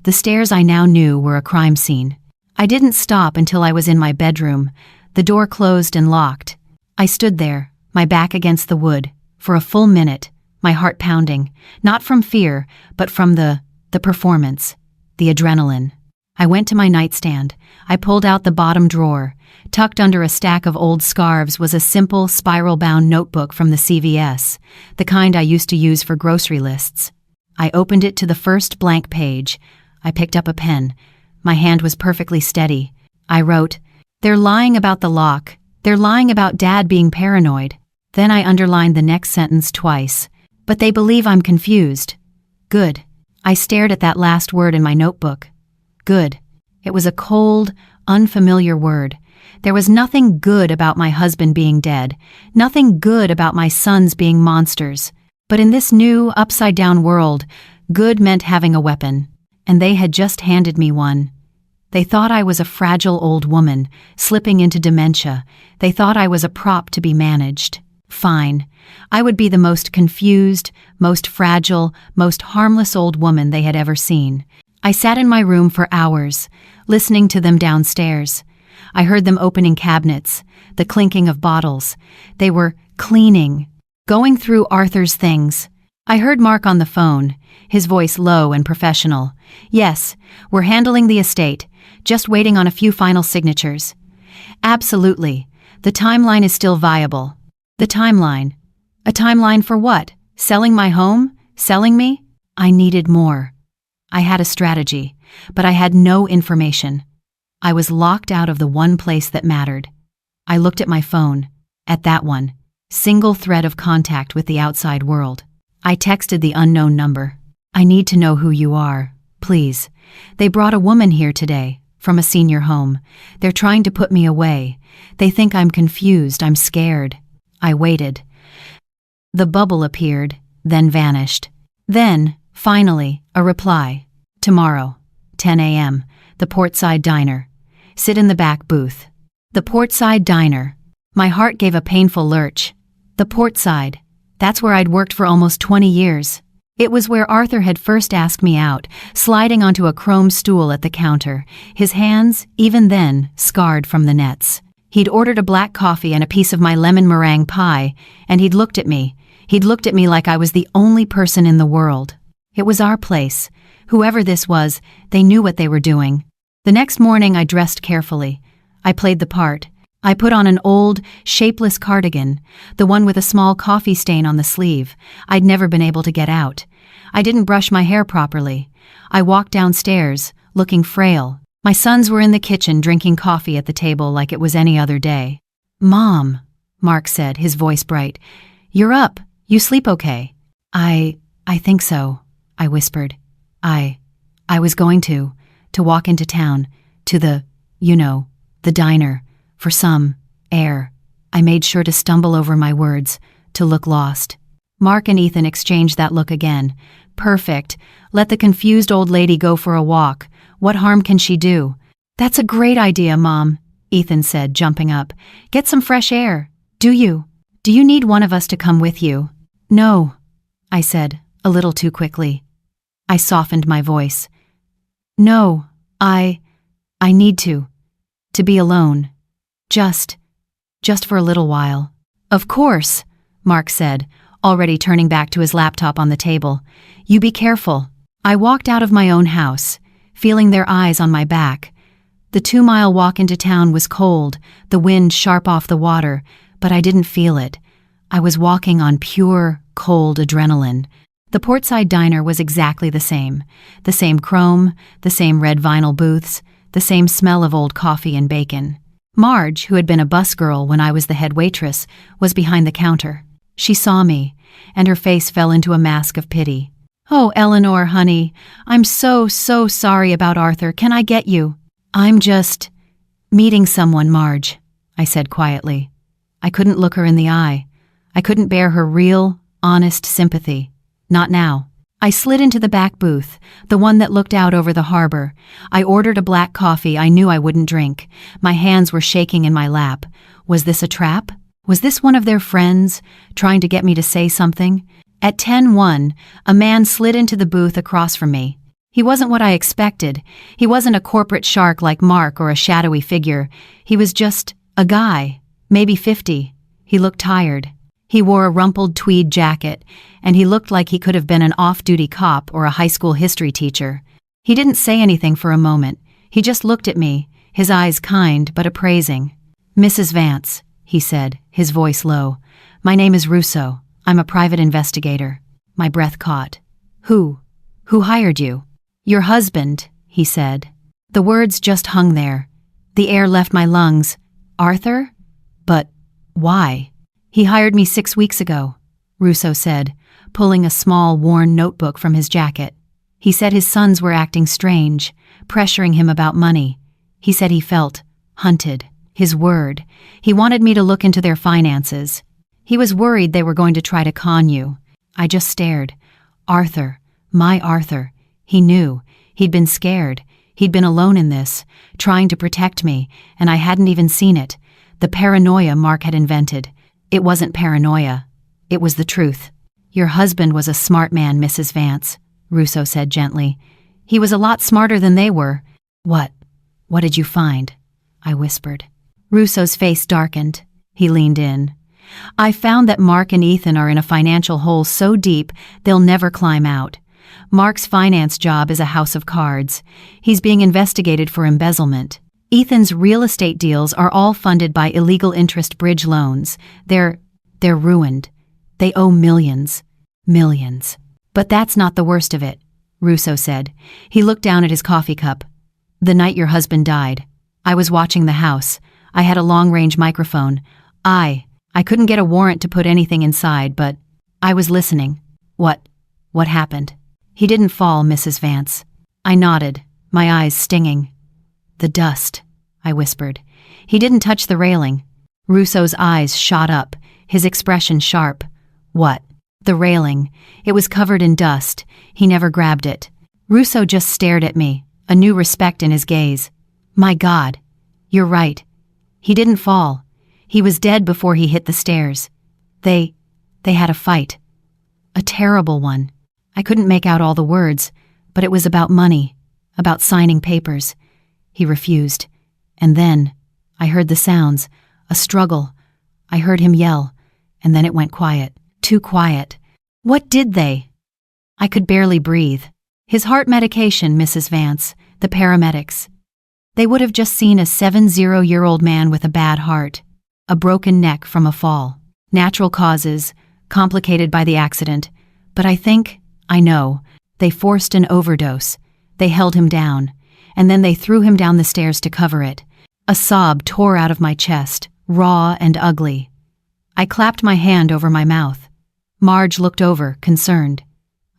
The stairs I now knew were a crime scene. I didn't stop until I was in my bedroom, the door closed and locked. I stood there, my back against the wood, for a full minute, my heart pounding, not from fear, but from the performance, the adrenaline. I went to my nightstand. I pulled out the bottom drawer. Tucked under a stack of old scarves was a simple, spiral-bound notebook from the CVS, the kind I used to use for grocery lists. I opened it to the first blank page. I picked up a pen. My hand was perfectly steady. I wrote, "They're lying about the lock. They're lying about Dad being paranoid." Then I underlined the next sentence twice. "But they believe I'm confused." Good. I stared at that last word in my notebook. Good. It was a cold, unfamiliar word. There was nothing good about my husband being dead, nothing good about my sons being monsters. But in this new, upside-down world, Good meant having a weapon, and they had just handed me one. They thought I was a fragile old woman, slipping into dementia. They thought I was a prop to be managed. Fine. I would be the most confused, most fragile, most harmless old woman they had ever seen. I sat in my room for hours, listening to them downstairs. I heard them opening cabinets, the clinking of bottles. They were cleaning, going through Arthur's things. I heard Mark on the phone, his voice low and professional. Yes, we're handling the estate, just waiting on a few final signatures. Absolutely. The timeline is still viable. The timeline. A timeline for what? Selling my home? Selling me? I needed more. I had a strategy, but I had no information. I was locked out of the one place that mattered. I looked at my phone, at that one, single thread of contact with the outside world. I texted the unknown number. I need to know who you are, please. They brought a woman here today, from a senior home. They're trying to put me away. They think I'm confused, I'm scared. I waited. The bubble appeared, then vanished. Then, finally, a reply. Tomorrow, 10 a.m., the Portside Diner. Sit in the back booth. The Portside Diner. My heart gave a painful lurch. The Portside. That's where I'd worked for almost 20 years. It was where Arthur had first asked me out, sliding onto a chrome stool at the counter, his hands, even then, scarred from the nets. He'd ordered a black coffee and a piece of my lemon meringue pie, and he'd looked at me. He'd looked at me like I was the only person in the world. It was our place. Whoever this was, they knew what they were doing. The next morning I dressed carefully. I played the part. I put on an old, shapeless cardigan, the one with a small coffee stain on the sleeve. I'd never been able to get out. I didn't brush my hair properly. I walked downstairs, looking frail. My sons were in the kitchen drinking coffee at the table like it was any other day. "Mom," Mark said, his voice bright. "You're up. You sleep okay?" I think so," I whispered. I was going to walk into town, to the diner, for some air. I made sure to stumble over my words, to look lost. Mark and Ethan exchanged that look again. Perfect. Let the confused old lady go for a walk. What harm can she do? That's a great idea, Mom, Ethan said, jumping up. Get some fresh air. Do you need one of us to come with you? No, I said, a little too quickly. I softened my voice. No, I need to be alone. Just for a little while. Of course, Mark said, already turning back to his laptop on the table. You be careful. I walked out of my own house, feeling their eyes on my back. The 2-mile walk into town was cold, the wind sharp off the water, but I didn't feel it. I was walking on pure, cold adrenaline. The Portside Diner was exactly the same chrome, the same red vinyl booths, the same smell of old coffee and bacon. Marge, who had been a bus girl when I was the head waitress, was behind the counter. She saw me, and her face fell into a mask of pity. Oh, Eleanor, honey, I'm so sorry about Arthur. Can I get you? I'm just meeting someone, Marge, I said quietly. I couldn't look her in the eye. I couldn't bear her real, honest sympathy. Not now. I slid into the back booth, the one that looked out over the harbor. I ordered a black coffee I knew I wouldn't drink. My hands were shaking in my lap. Was this a trap? Was this one of their friends, trying to get me to say something? At 10:01, a man slid into the booth across from me. He wasn't what I expected. He wasn't a corporate shark like Mark or a shadowy figure. He was just a guy, maybe 50. He looked tired. He wore a rumpled tweed jacket, and he looked like he could have been an off-duty cop or a high school history teacher. He didn't say anything for a moment. He just looked at me, his eyes kind but appraising. Mrs. Vance, he said, his voice low. My name is Russo. I'm a private investigator. My breath caught. Who hired you? Your husband, he said. The words just hung there. The air left my lungs. Arthur? But why? He hired me 6 weeks ago, Russo said, pulling a small, worn notebook from his jacket. He said his sons were acting strange, pressuring him about money. He said he felt hunted. His word. He wanted me to look into their finances. He was worried they were going to try to con you. I just stared. Arthur. My Arthur. He knew. He'd been scared. He'd been alone in this, trying to protect me, and I hadn't even seen it. The paranoia Mark had invented. It wasn't paranoia. It was the truth. Your husband was a smart man, Mrs. Vance, Russo said gently. He was a lot smarter than they were. What did you find? I whispered. Russo's face darkened. He leaned in. I found that Mark and Ethan are in a financial hole so deep they'll never climb out. Mark's finance job is a house of cards. He's being investigated for embezzlement. Ethan's real estate deals are all funded by illegal interest bridge loans. They're ruined. They owe millions. Millions. But that's not the worst of it, Russo said. He looked down at his coffee cup. The night your husband died, I was watching the house. I had a long-range microphone. I couldn't get a warrant to put anything inside, but I was listening. What happened? He didn't fall, Mrs. Vance. I nodded, my eyes stinging. The dust, I whispered. He didn't touch the railing. Russo's eyes shot up, his expression sharp. What? The railing. It was covered in dust. He never grabbed it. Russo just stared at me, a new respect in his gaze. My God. You're right. He didn't fall. He was dead before he hit the stairs. They had a fight. A terrible one. I couldn't make out all the words, but it was about money, about signing papers. He refused. And then, I heard the sounds, a struggle. I heard him yell, and then it went quiet. Too quiet. What did they? I could barely breathe. His heart medication, Mrs. Vance, the paramedics. They would have just seen a 70-year-old man with a bad heart, a broken neck from a fall. Natural causes, complicated by the accident. But I know, they forced an overdose. They held him down, and then they threw him down the stairs to cover it. A sob tore out of my chest, raw and ugly. I clapped my hand over my mouth. Marge looked over, concerned.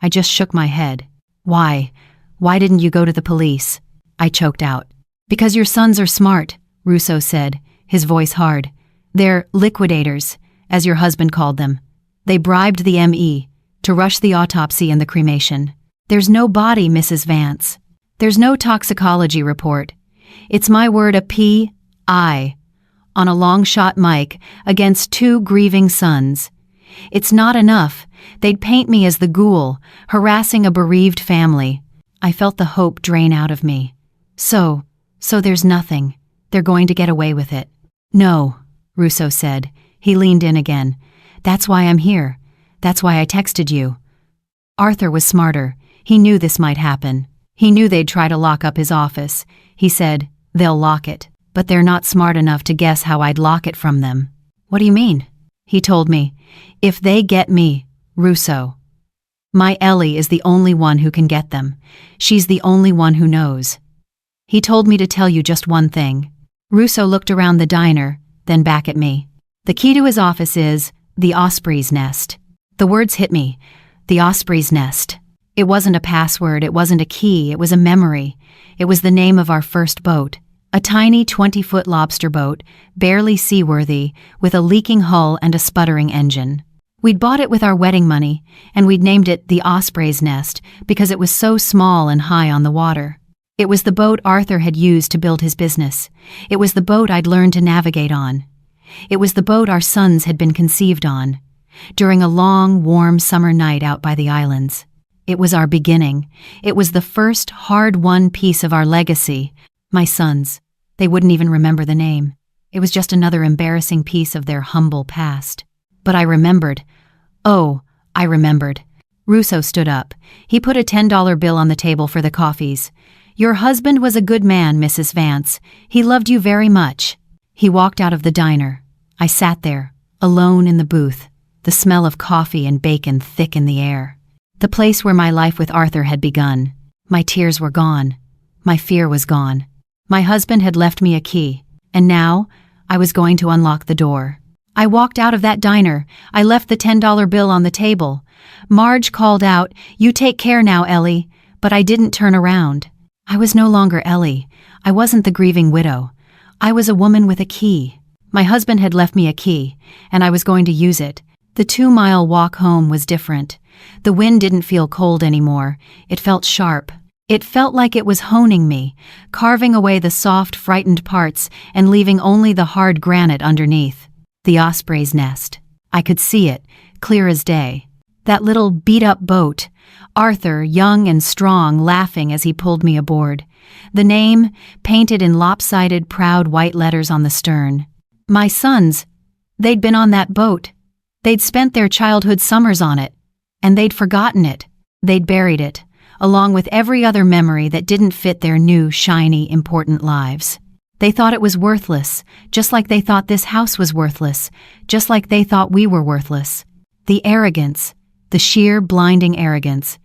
I just shook my head. Why didn't you go to the police? I choked out. Because your sons are smart, Russo said, his voice hard. They're liquidators, as your husband called them. They bribed the ME to rush the autopsy and the cremation. There's no body, Mrs. Vance. There's no toxicology report. It's my word, a P.I. on a long-shot mic against 2 grieving sons. It's not enough. They'd paint me as the ghoul, harassing a bereaved family. I felt the hope drain out of me. So there's nothing. They're going to get away with it. No, Russo said. He leaned in again. That's why I'm here. That's why I texted you. Arthur was smarter. He knew this might happen. He knew they'd try to lock up his office. He said, they'll lock it, but they're not smart enough to guess how I'd lock it from them. What do you mean? He told me, if they get me, Russo. My Ellie is the only one who can get them. She's the only one who knows. He told me to tell you just one thing. Russo looked around the diner, then back at me. The key to his office is the Osprey's Nest. The words hit me. The Osprey's Nest. It wasn't a password, it wasn't a key, it was a memory. It was the name of our first boat. A tiny 20-foot lobster boat, barely seaworthy, with a leaking hull and a sputtering engine. We'd bought it with our wedding money, and we'd named it the Osprey's Nest because it was so small and high on the water. It was the boat Arthur had used to build his business. It was the boat I'd learned to navigate on. It was the boat our sons had been conceived on, during a long, warm summer night out by the islands. It was our beginning. It was the first hard-won piece of our legacy. My sons, they wouldn't even remember the name. It was just another embarrassing piece of their humble past. But I remembered. Oh, I remembered. Russo stood up. He put a $10 bill on the table for the coffees. Your husband was a good man, Mrs. Vance. He loved you very much. He walked out of the diner. I sat there, alone in the booth, the smell of coffee and bacon thick in the air. The place where my life with Arthur had begun. My tears were gone. My fear was gone. My husband had left me a key, and now I was going to unlock the door. I walked out of that diner. I left the $10 bill on the table. Marge called out, "You take care now, Ellie," but I didn't turn around. I was no longer Ellie. I wasn't the grieving widow. I was a woman with a key. My husband had left me a key, and I was going to use it. The 2-mile walk home was different. The wind didn't feel cold anymore. It felt sharp. It felt like it was honing me, carving away the soft, frightened parts and leaving only the hard granite underneath. The osprey's nest. I could see it, clear as day. That little beat-up boat. Arthur, young and strong, laughing as he pulled me aboard. The name, painted in lopsided, proud white letters on the stern. My sons. They'd been on that boat. They'd spent their childhood summers on it. And they'd forgotten it. They'd buried it, along with every other memory that didn't fit their new, shiny, important lives. They thought it was worthless, just like they thought this house was worthless, just like they thought we were worthless. The arrogance, the sheer, blinding arrogance.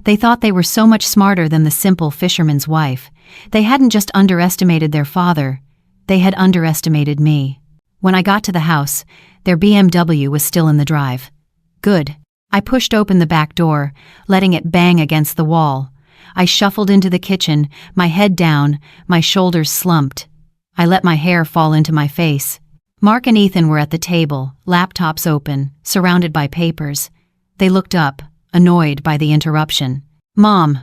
They thought they were so much smarter than the simple fisherman's wife. They hadn't just underestimated their father, they had underestimated me. When I got to the house, their BMW was still in the drive. Good. I pushed open the back door, letting it bang against the wall. I shuffled into the kitchen, my head down, my shoulders slumped. I let my hair fall into my face. Mark and Ethan were at the table, laptops open, surrounded by papers. They looked up, annoyed by the interruption. "Mom,"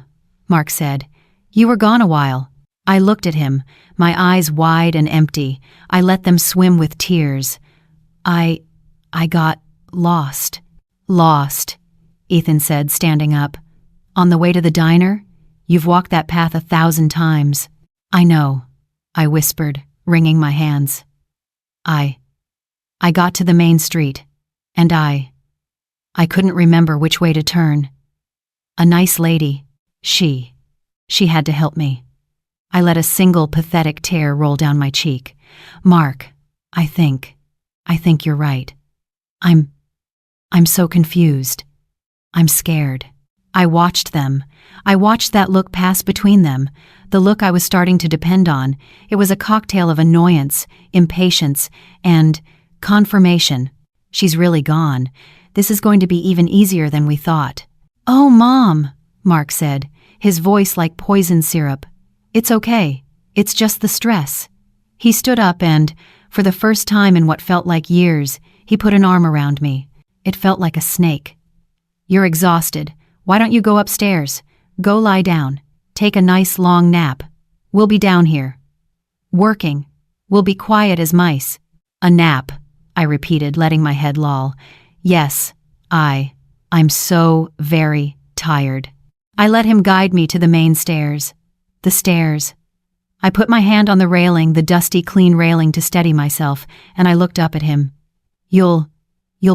Mark said, "you were gone a while." I looked at him, my eyes wide and empty. I let them swim with tears. I got lost. "Lost," Ethan said, standing up. "On the way to the diner? You've walked that path 1,000 times." "I know," I whispered, wringing my hands. I got to the main street, and I couldn't remember which way to turn. A nice lady, she had to help me. I let a single pathetic tear roll down my cheek. "Mark, I think you're right. I'm so confused. I'm scared." I watched them. I watched that look pass between them, the look I was starting to depend on. It was a cocktail of annoyance, impatience, and confirmation. She's really gone. This is going to be even easier than we thought. "Oh, Mom," Mark said, his voice like poison syrup. "It's okay. It's just the stress." He stood up and, for the first time in what felt like years, he put an arm around me. It felt like a snake. "You're exhausted. Why don't you go upstairs? Go lie down. Take a nice long nap. We'll be down here. Working. We'll be quiet as mice." "A nap," I repeated, letting my head loll. "Yes, I'm so very tired." I let him guide me to the main stairs. The stairs. I put my hand on the railing, the dusty, clean railing, to steady myself, and I looked up at him. You'll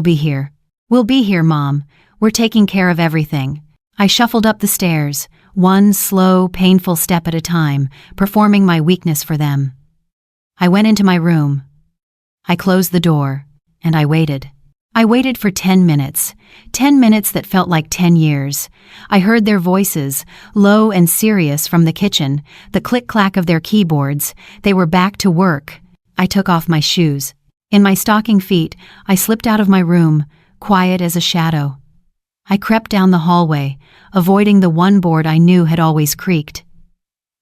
be here." "We'll be here, Mom. We're taking care of everything." I shuffled up the stairs, one slow, painful step at a time, performing my weakness for them. I went into my room. I closed the door, and I waited. I waited for 10 minutes, 10 minutes that felt like 10 years. I heard their voices, low and serious, from the kitchen, the click-clack of their keyboards. They were back to work. I took off my shoes. In my stocking feet, I slipped out of my room, quiet as a shadow. I crept down the hallway, avoiding the one board I knew had always creaked.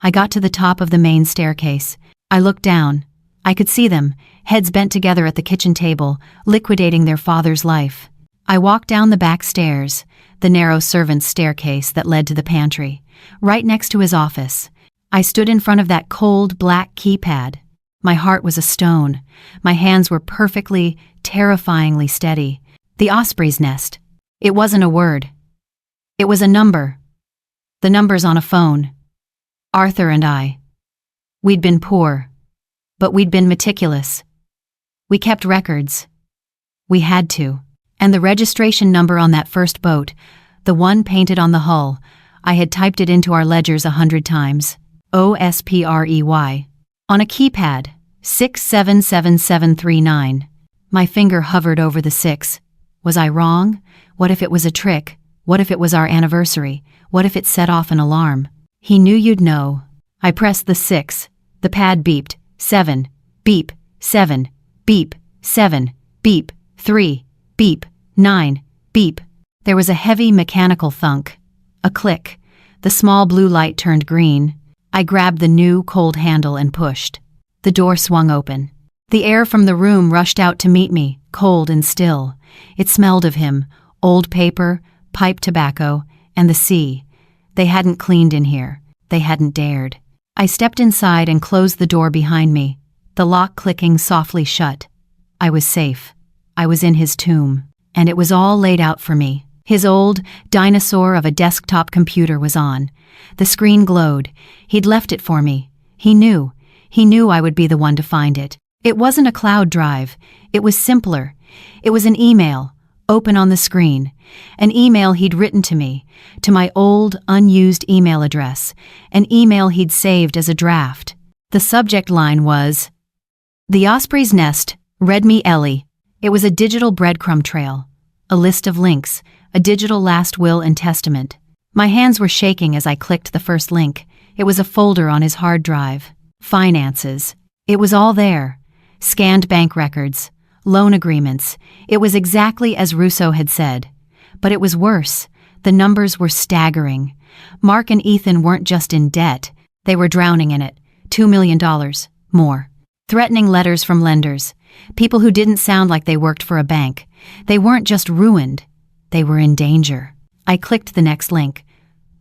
I got to the top of the main staircase. I looked down. I could see them, heads bent together at the kitchen table, liquidating their father's life. I walked down the back stairs, the narrow servant's staircase that led to the pantry, right next to his office. I stood in front of that cold, black keypad. My heart was a stone. My hands were perfectly, terrifyingly steady. The osprey's nest. It wasn't a word. It was a number. The number's on a phone. Arthur and I. We'd been poor, but we'd been meticulous. We kept records. We had to. And the registration number on that first boat, the one painted on the hull, I had typed it into our ledgers 100 times. OSPREY. On a keypad, 677739. My finger hovered over the 6. Was I wrong? What if it was a trick? What if it was our anniversary? What if it set off an alarm? He knew you'd know. I pressed the 6. The pad beeped. 7. Beep. 7. Beep. 7. Beep. 3. Beep. 9. Beep. There was a heavy mechanical thunk. A click. The small blue light turned green. I grabbed the new, cold handle and pushed. The door swung open. The air from the room rushed out to meet me, cold and still. It smelled of him, old paper, pipe tobacco, and the sea. They hadn't cleaned in here. They hadn't dared. I stepped inside and closed the door behind me, the lock clicking softly shut. I was safe. I was in his tomb, and it was all laid out for me. His old dinosaur of a desktop computer was on. The screen glowed. He'd left it for me. He knew I would be the one to find it. It wasn't a cloud drive. It was simpler. It was an email, open on the screen. An email he'd written to me, to my old, unused email address. An email he'd saved as a draft. The subject line was, "The Osprey's Nest, read me Ellie." It was a digital breadcrumb trail. A list of links, a digital last will and testament. My hands were shaking as I clicked the first link. It was a folder on his hard drive. Finances. It was all there. Scanned bank records. Loan agreements. It was exactly as Russo had said. But it was worse. The numbers were staggering. Mark and Ethan weren't just in debt. They were drowning in it. $2 million. More. Threatening letters from lenders. People who didn't sound like they worked for a bank. They weren't just ruined. They were in danger. I clicked the next link.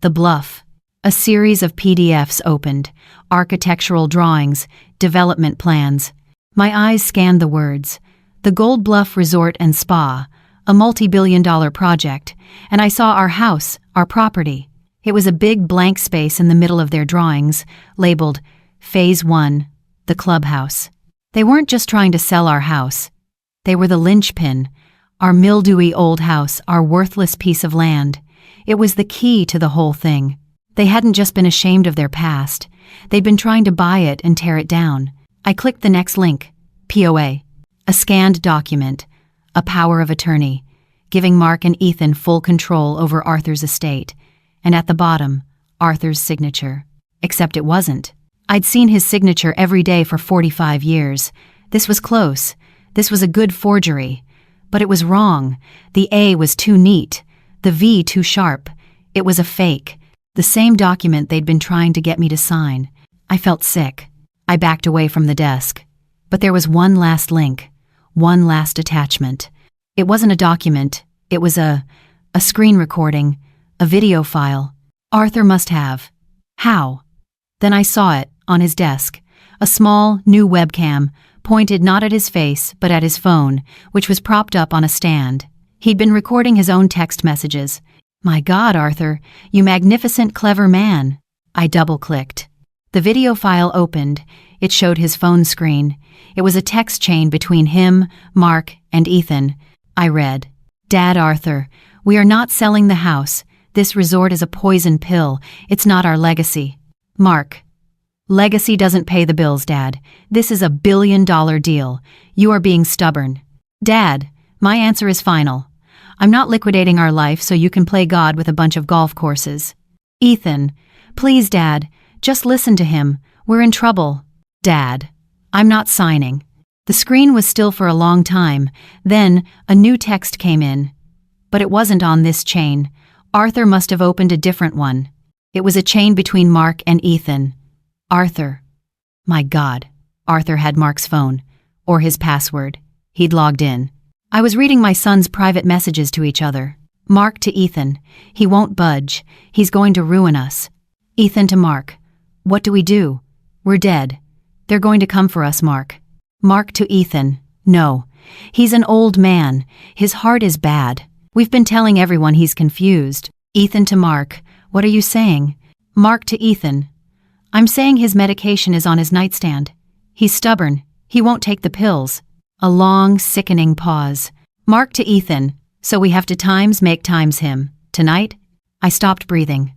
The Bluff. A series of PDFs opened. Architectural drawings. Development plans. My eyes scanned the words. The Gold Bluff Resort and Spa. A multi-billion-dollar project. And I saw our house, our property. It was a big blank space in the middle of their drawings, labeled Phase 1, the clubhouse. They weren't just trying to sell our house. They were the linchpin, our mildewy old house, our worthless piece of land. It was the key to the whole thing. They hadn't just been ashamed of their past. They'd been trying to buy it and tear it down. I clicked the next link, POA, a scanned document, a power of attorney, giving Mark and Ethan full control over Arthur's estate. And at the bottom, Arthur's signature. Except it wasn't. I'd seen his signature every day for 45 years. This was close. This was a good forgery. But it was wrong. The A was too neat. The V too sharp. It was a fake. The same document they'd been trying to get me to sign. I felt sick. I backed away from the desk. But there was one last link. One last attachment. It wasn't a document. It was a screen recording. A video file. Arthur must have. How? Then I saw it, on his desk. A small, new webcam, pointed not at his face, but at his phone, which was propped up on a stand. He'd been recording his own text messages. My God, Arthur, you magnificent, clever man. I double-clicked. The video file opened. It showed his phone screen. It was a text chain between him, Mark, and Ethan. I read, Dad, Arthur, we are not selling the house. This resort is a poison pill. It's not our legacy. Mark, legacy doesn't pay the bills, Dad. This is a billion-dollar deal. You are being stubborn. Dad, my answer is final. I'm not liquidating our life so you can play God with a bunch of golf courses. Ethan, please, Dad, just listen to him. We're in trouble. Dad, I'm not signing. The screen was still for a long time. Then a new text came in. But it wasn't on this chain. Arthur must have opened a different one. It was a chain between Mark and Ethan. Arthur. My God. Arthur had Mark's phone. Or his password. He'd logged in. I was reading my son's private messages to each other. Mark to Ethan. He won't budge. He's going to ruin us. Ethan to Mark. What do we do? We're dead. They're going to come for us, Mark. Mark to Ethan. No. He's an old man. His heart is bad. We've been telling everyone he's confused. Ethan to Mark. What are you saying? Mark to Ethan. I'm saying his medication is on his nightstand. He's stubborn. He won't take the pills. A long, sickening pause. Mark to Ethan. So we have to make times him. Tonight? I stopped breathing.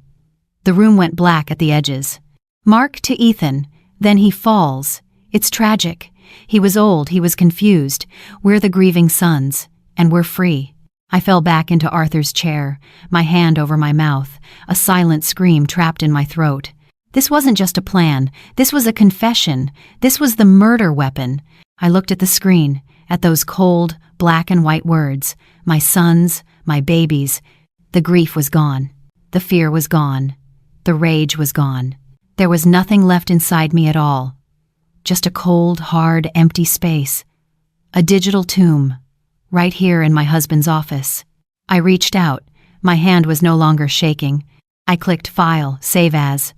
The room went black at the edges. Mark to Ethan. Then he falls. It's tragic. He was old. He was confused. We're the grieving sons. And we're free. I fell back into Arthur's chair, my hand over my mouth, a silent scream trapped in my throat. This wasn't just a plan. This was a confession. This was the murder weapon. I looked at the screen, at those cold, black and white words. My sons, my babies. The grief was gone. The fear was gone. The rage was gone. There was nothing left inside me at all. just a cold, hard, empty space. A digital tomb, right here in my husband's office. I reached out. My hand was no longer shaking. I clicked File, Save As.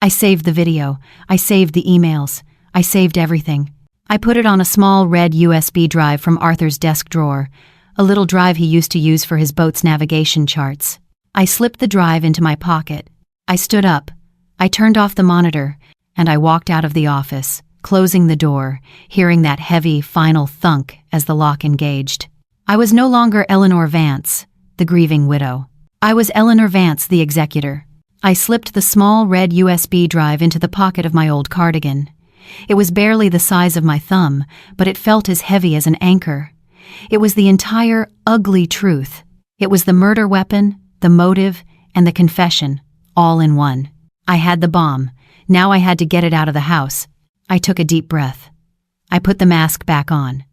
I saved the video. I saved the emails. I saved everything. I put it on a small red USB drive from Arthur's desk drawer, a little drive he used to use for his boat's navigation charts. I slipped the drive into my pocket. I stood up. I turned off the monitor, and I walked out of the office, closing the door, hearing that heavy, final thunk as the lock engaged. I was no longer Eleanor Vance, the grieving widow. I was Eleanor Vance, the executor. I slipped the small red USB drive into the pocket of my old cardigan. It was barely the size of my thumb, but it felt as heavy as an anchor. It was the entire ugly truth. It was the murder weapon, the motive, and the confession, all in one. I had the bomb. Now I had to get it out of the house. I took a deep breath. I put the mask back on.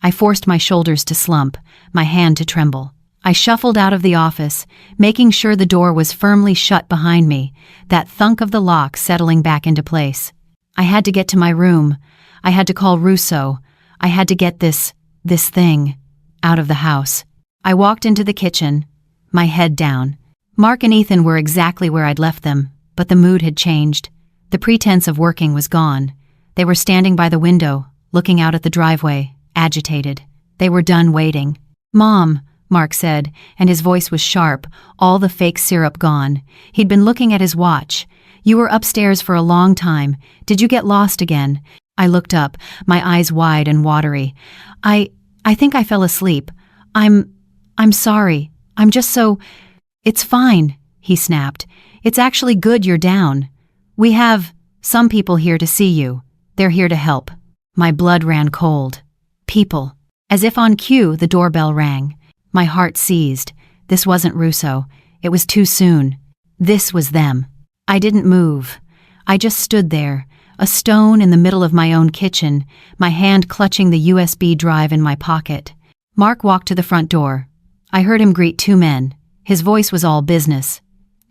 I forced my shoulders to slump, my hand to tremble. I shuffled out of the office, making sure the door was firmly shut behind me, that thunk of the lock settling back into place. I had to get to my room. I had to call Russo. I had to get this thing out of the house. I walked into the kitchen, my head down. Mark and Ethan were exactly where I'd left them, but the mood had changed. The pretense of working was gone. They were standing by the window, looking out at the driveway, agitated. They were done waiting. "Mom," Mark said, and his voice was sharp, all the fake syrup gone. He'd been looking at his watch. "You were upstairs for a long time. Did you get lost again?" I looked up, my eyes wide and watery. I think I fell asleep. I'm sorry. I'm just so..." "It's fine," he snapped. "It's actually good you're down. We have some people here to see you. They're here to help." My blood ran cold. People. As if on cue, the doorbell rang. My heart seized. This wasn't Russo. It was too soon. This was them. I didn't move. I just stood there, a stone in the middle of my own kitchen, my hand clutching the USB drive in my pocket. Mark walked to the front door. I heard him greet two men. His voice was all business.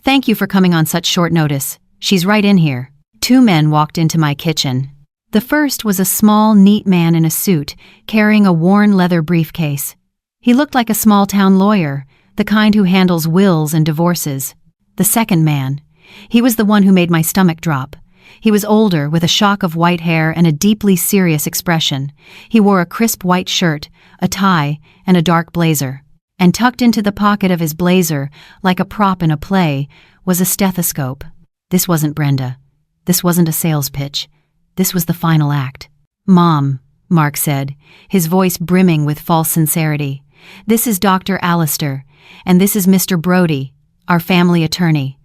"Thank you for coming on such short notice. She's right in here." Two men walked into my kitchen. The first was a small, neat man in a suit, carrying a worn leather briefcase. He looked like a small-town lawyer, the kind who handles wills and divorces. The second man, he was the one who made my stomach drop. He was older, with a shock of white hair and a deeply serious expression. He wore a crisp white shirt, a tie, and a dark blazer. And tucked into the pocket of his blazer, like a prop in a play, was a stethoscope. This wasn't Brenda. This wasn't a sales pitch. This was the final act. "Mom," Mark said, his voice brimming with false sincerity. "This is Dr. Allister, and this is Mr. Brody, our family attorney.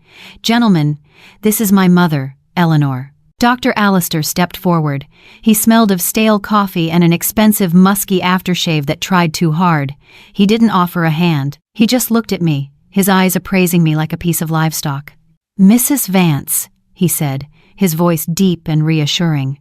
Gentlemen, this is my mother, Eleanor." Dr. Allister stepped forward. He smelled of stale coffee and an expensive musky aftershave that tried too hard. He didn't offer a hand. He just looked at me, his eyes appraising me like a piece of livestock. "Mrs. Vance," he said, his voice deep and reassuring.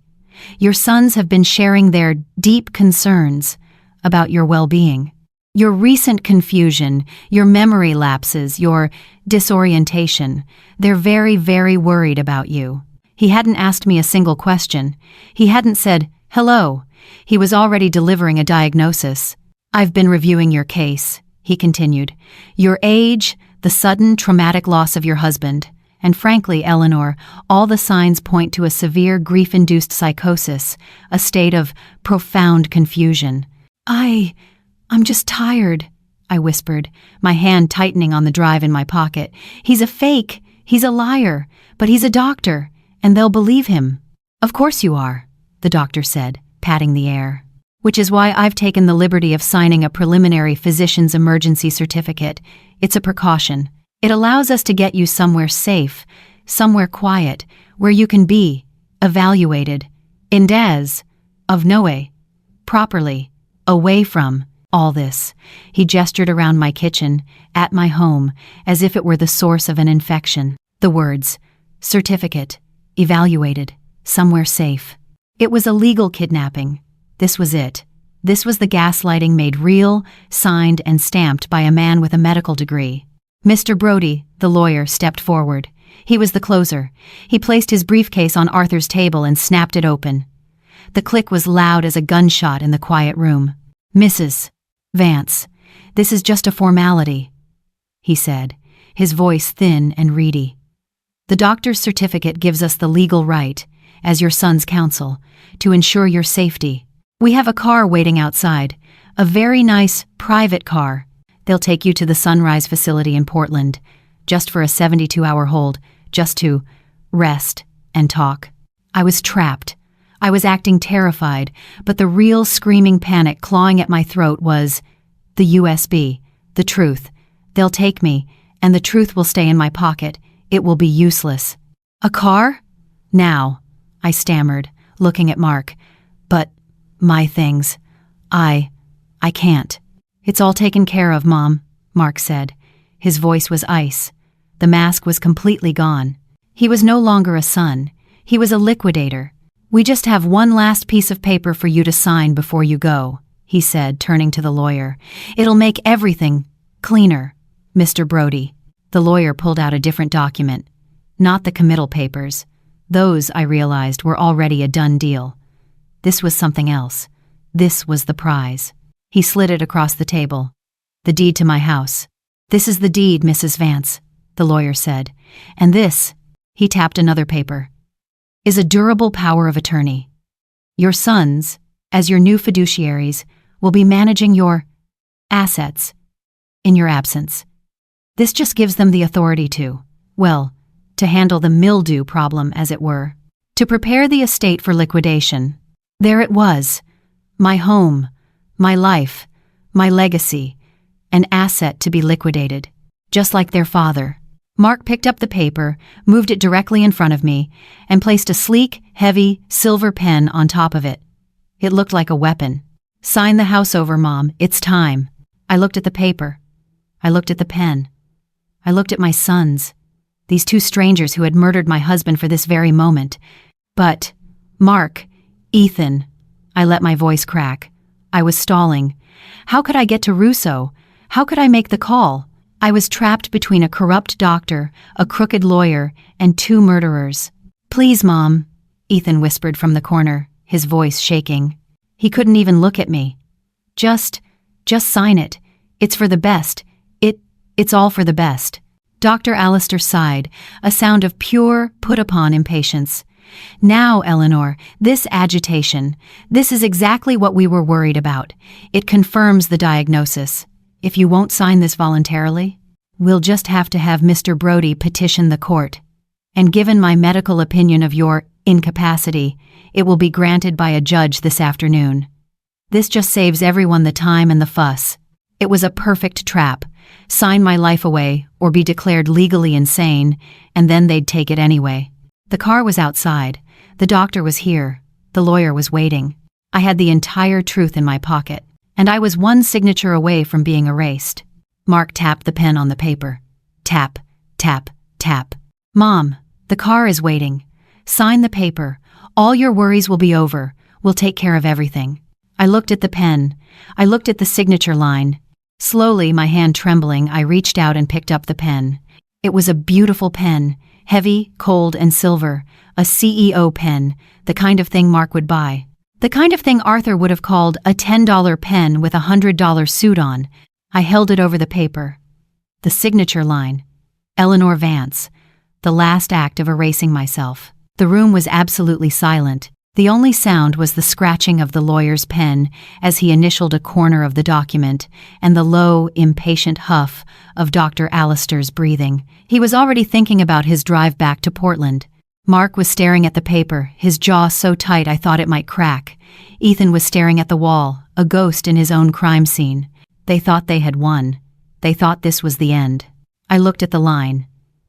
"Your sons have been sharing their deep concerns about your well-being. Your recent confusion, your memory lapses, your disorientation. They're very, very worried about you." He hadn't asked me a single question. He hadn't said, "Hello." He was already delivering a diagnosis. "I've been reviewing your case," he continued. "Your age, the sudden traumatic loss of your husband, and frankly, Eleanor, all the signs point to a severe grief-induced psychosis, a state of profound confusion." I'm just tired," I whispered, my hand tightening on the drive in my pocket. "He's a fake. He's a liar. But he's a doctor, and they'll believe him." "Of course you are," the doctor said, patting the air. "Which is why I've taken the liberty of signing a preliminary physician's emergency certificate. It's a precaution. It allows us to get you somewhere safe, somewhere quiet, where you can be evaluated, indes, of noe, properly, away from all this." He gestured around my kitchen, at my home, as if it were the source of an infection. The words, certificate, evaluated, somewhere safe. It was a legal kidnapping. This was it. This was the gaslighting made real, signed and stamped by a man with a medical degree. Mr. Brody, the lawyer, stepped forward. He was the closer. He placed his briefcase on Arthur's table and snapped it open. The click was loud as a gunshot in the quiet room. "Mrs. Vance, this is just a formality," he said, his voice thin and reedy. "The doctor's certificate gives us the legal right, as your son's counsel, to ensure your safety. We have a car waiting outside, a very nice, private car. They'll take you to the Sunrise facility in Portland, just for a 72-hour hold, just to rest and talk." I was trapped. I was acting terrified, but the real screaming panic clawing at my throat was, the USB, the truth. They'll take me, and the truth will stay in my pocket. It will be useless. "A car? Now," I stammered, looking at Mark. "But my things. I can't." "It's all taken care of, Mom," Mark said. His voice was ice. The mask was completely gone. He was no longer a son. He was a liquidator. "We just have one last piece of paper for you to sign before you go," he said, turning to the lawyer. "It'll make everything cleaner, Mr. Brody." The lawyer pulled out a different document. Not the committal papers. Those, I realized, were already a done deal. This was something else. This was the prize. He slid it across the table. "The deed to my house." "This is the deed, Mrs. Vance," the lawyer said. "And this," he tapped another paper, "is a durable power of attorney. Your sons, as your new fiduciaries, will be managing your assets in your absence. This just gives them the authority to, well, to handle the mildew problem, as it were, to prepare the estate for liquidation." There it was. My home, my life, my legacy, an asset to be liquidated, just like their father. Mark picked up the paper, moved it directly in front of me, and placed a sleek, heavy, silver pen on top of it. It looked like a weapon. "Sign the house over, Mom. It's time." I looked at the paper. I looked at the pen. I looked at my sons, these two strangers who had murdered my husband for this very moment. "But, Mark, Ethan," I let my voice crack. I was stalling. How could I get to Russo? How could I make the call? I was trapped between a corrupt doctor, a crooked lawyer, and two murderers. "Please, Mom," Ethan whispered from the corner, his voice shaking. He couldn't even look at me. Just sign it. It's for the best. It's all for the best." Dr. Allister sighed, a sound of pure, put-upon impatience. "Now, Eleanor, this agitation, this is exactly what we were worried about. It confirms the diagnosis. If you won't sign this voluntarily, we'll just have to have Mr. Brody petition the court. And given my medical opinion of your incapacity, it will be granted by a judge this afternoon. This just saves everyone the time and the fuss. It was a perfect trap. Sign my life away or be declared legally insane, and then they'd take it anyway." The car was outside. The doctor was here. The lawyer was waiting. I had the entire truth in my pocket, and I was one signature away from being erased. Mark tapped the pen on the paper. Tap, tap, tap. "Mom, the car is waiting. Sign the paper. All your worries will be over. We'll take care of everything." I looked at the pen. I looked at the signature line. Slowly, my hand trembling, I reached out and picked up the pen. It was a beautiful pen, heavy, cold, and silver, a CEO pen, the kind of thing Mark would buy. The kind of thing Arthur would have called a $10 pen with a $100 suit on. I held it over the paper. The signature line, Eleanor Vance, the last act of erasing myself. The room was absolutely silent. The only sound was the scratching of the lawyer's pen as he initialed a corner of the document, and the low, impatient huff of Dr. Allister's breathing. He was already thinking about his drive back to Portland. Mark was staring at the paper, his jaw so tight I thought it might crack. Ethan was staring at the wall, a ghost in his own crime scene. They thought they had won. They thought this was the end. I looked at the line,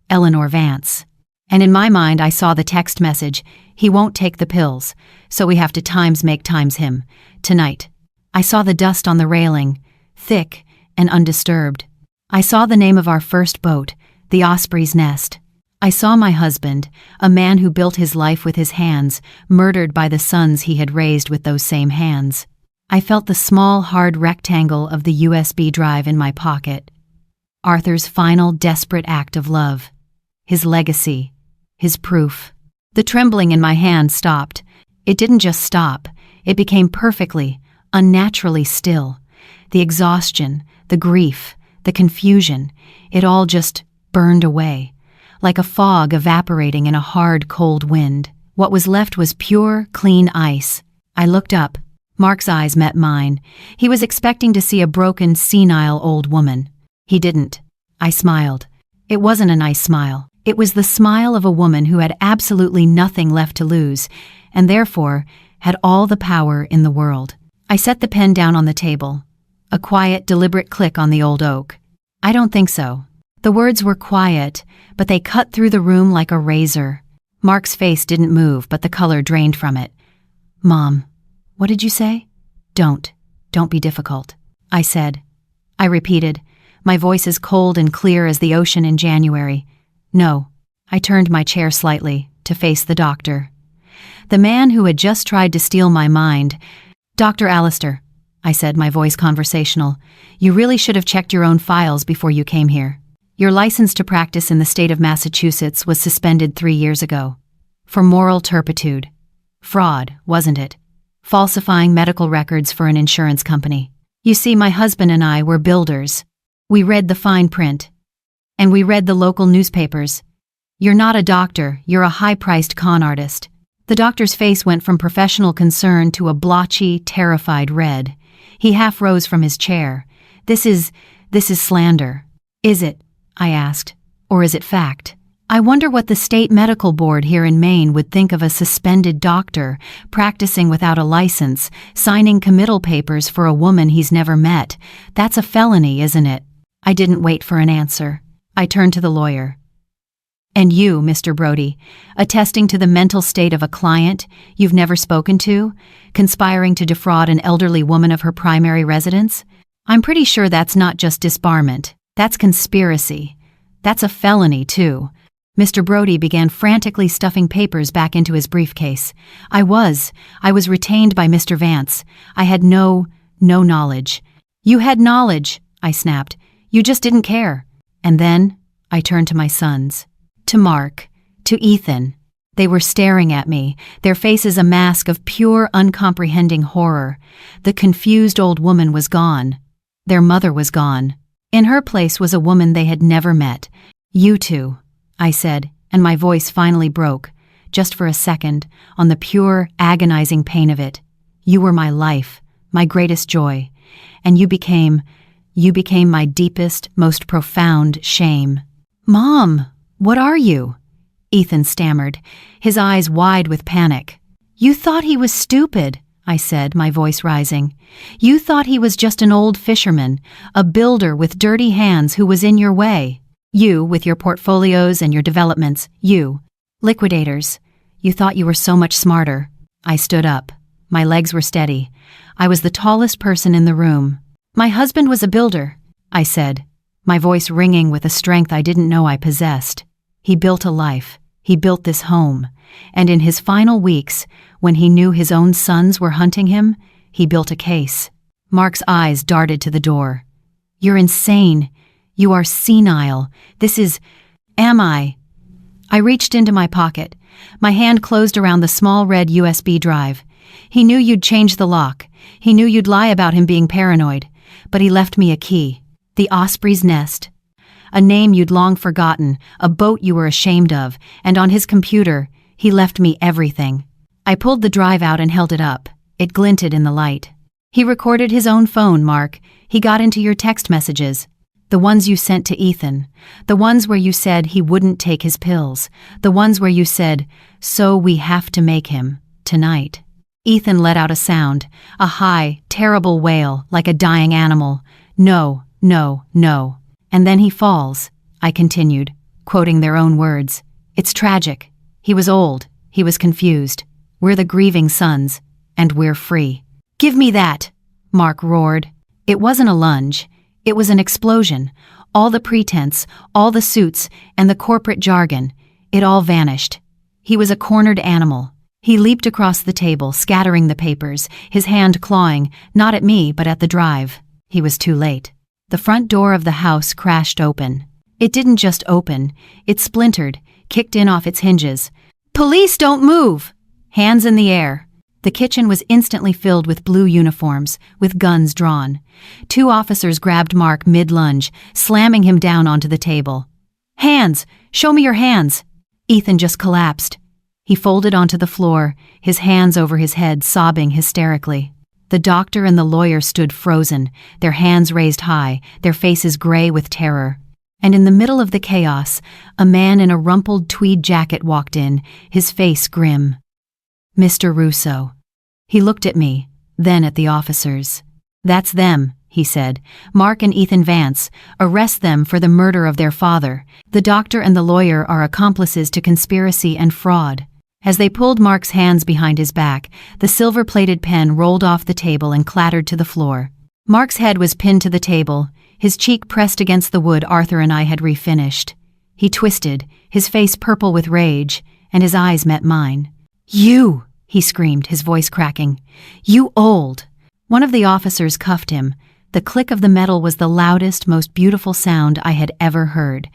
Eleanor Vance. And in my mind I saw the text message, "He won't take the pills, so we have to times make times him, tonight." I saw the dust on the railing, thick and undisturbed. I saw the name of our first boat, the Osprey's Nest. I saw my husband, a man who built his life with his hands, murdered by the sons he had raised with those same hands. I felt the small, hard rectangle of the USB drive in my pocket. Arthur's final, desperate act of love. His legacy. His proof. The trembling in my hand stopped. It didn't just stop, it became perfectly, unnaturally still. The exhaustion, the grief, the confusion, it all just burned away, like a fog evaporating in a hard, cold wind. What was left was pure, clean ice. I looked up. Mark's eyes met mine. He was expecting to see a broken, senile old woman. He didn't. I smiled. It wasn't a nice smile. It was the smile of a woman who had absolutely nothing left to lose, and therefore had all the power in the world. I set the pen down on the table. A quiet, deliberate click on the old oak. I don't think so. The words were quiet, but they cut through the room like a razor. Mark's face didn't move, but the color drained from it. "Mom, what did you say?" Don't be difficult," I said. I repeated, my voice as cold and clear as the ocean in January. "No." I turned my chair slightly to face the doctor. The man who had just tried to steal my mind. "Dr. Allister," I said, my voice conversational, "you really should have checked your own files before you came here. Your license to practice in the state of Massachusetts was suspended 3 years ago. For moral turpitude. Fraud, wasn't it? Falsifying medical records for an insurance company. You see, my husband and I were builders. We read the fine print. And we read the local newspapers. You're not a doctor, you're a high-priced con artist." The doctor's face went from professional concern to a blotchy, terrified red. He half rose from his chair. This is slander." "Is it?" I asked. "Or is it fact? I wonder what the state medical board here in Maine would think of a suspended doctor, practicing without a license, signing committal papers for a woman he's never met. That's a felony, isn't it?" I didn't wait for an answer. I turned to the lawyer. "And you, Mr. Brody, attesting to the mental state of a client you've never spoken to, conspiring to defraud an elderly woman of her primary residence? I'm pretty sure that's not just disbarment. That's conspiracy. That's a felony, too." Mr. Brody began frantically stuffing papers back into his briefcase. I was retained by Mr. Vance. I had no knowledge." "You had knowledge," I snapped. "You just didn't care." And then I turned to my sons. To Mark. To Ethan. They were staring at me, their faces a mask of pure, uncomprehending horror. The confused old woman was gone. Their mother was gone. In her place was a woman they had never met. "You two," I said, and my voice finally broke, just for a second, on the pure, agonizing pain of it. "You were my life, my greatest joy, and you became my deepest, most profound shame." "Mom, what are you?" Ethan stammered, his eyes wide with panic. "You thought he was stupid," I said, my voice rising. "You thought he was just an old fisherman, a builder with dirty hands who was in your way. You, with your portfolios and your developments, you. Liquidators. You thought you were so much smarter." I stood up. My legs were steady. I was the tallest person in the room. "My husband was a builder," I said, my voice ringing with a strength I didn't know I possessed. "He built a life. He built this home. And in his final weeks, when he knew his own sons were hunting him, he built a case." Mark's eyes darted to the door. "You're insane. You are senile. Am I?" I reached into my pocket. My hand closed around the small red USB drive. "He knew you'd change the lock. He knew you'd lie about him being paranoid. But he left me a key. The Osprey's Nest. A name you'd long forgotten, a boat you were ashamed of, and on his computer, he left me everything." I pulled the drive out and held it up. It glinted in the light. "He recorded his own phone, Mark. He got into your text messages. The ones you sent to Ethan. The ones where you said he wouldn't take his pills. The ones where you said, 'So we have to make him, tonight.'" Ethan let out a sound, a high, terrible wail, like a dying animal. "No, no, no." "And then he falls," I continued, quoting their own words. "It's tragic. He was old. He was confused. We're the grieving sons, and we're free." "Give me that," Mark roared. It wasn't a lunge. It was an explosion. All the pretense, all the suits, and the corporate jargon, it all vanished. He was a cornered animal. He leaped across the table, scattering the papers, his hand clawing, not at me, but at the drive. He was too late. The front door of the house crashed open. It didn't just open. It splintered, kicked in off its hinges. "Police, don't move!" Hands in the air. The kitchen was instantly filled with blue uniforms, with guns drawn. 2 officers grabbed Mark mid-lunge, slamming him down onto the table. "Hands! Show me your hands!" Ethan just collapsed. He folded onto the floor, his hands over his head, sobbing hysterically. The doctor and the lawyer stood frozen, their hands raised high, their faces gray with terror. And in the middle of the chaos, a man in a rumpled tweed jacket walked in, his face grim. "Mr. Russo." He looked at me, then at the officers. "That's them," he said. "Mark and Ethan Vance. Arrest them for the murder of their father. The doctor and the lawyer are accomplices to conspiracy and fraud." As they pulled Mark's hands behind his back, the silver-plated pen rolled off the table and clattered to the floor. Mark's head was pinned to the table, his cheek pressed against the wood Arthur and I had refinished. He twisted, his face purple with rage, and his eyes met mine. "You!" he screamed, his voice cracking. "You old!" One of the officers cuffed him. The click of the metal was the loudest, most beautiful sound I had ever heard.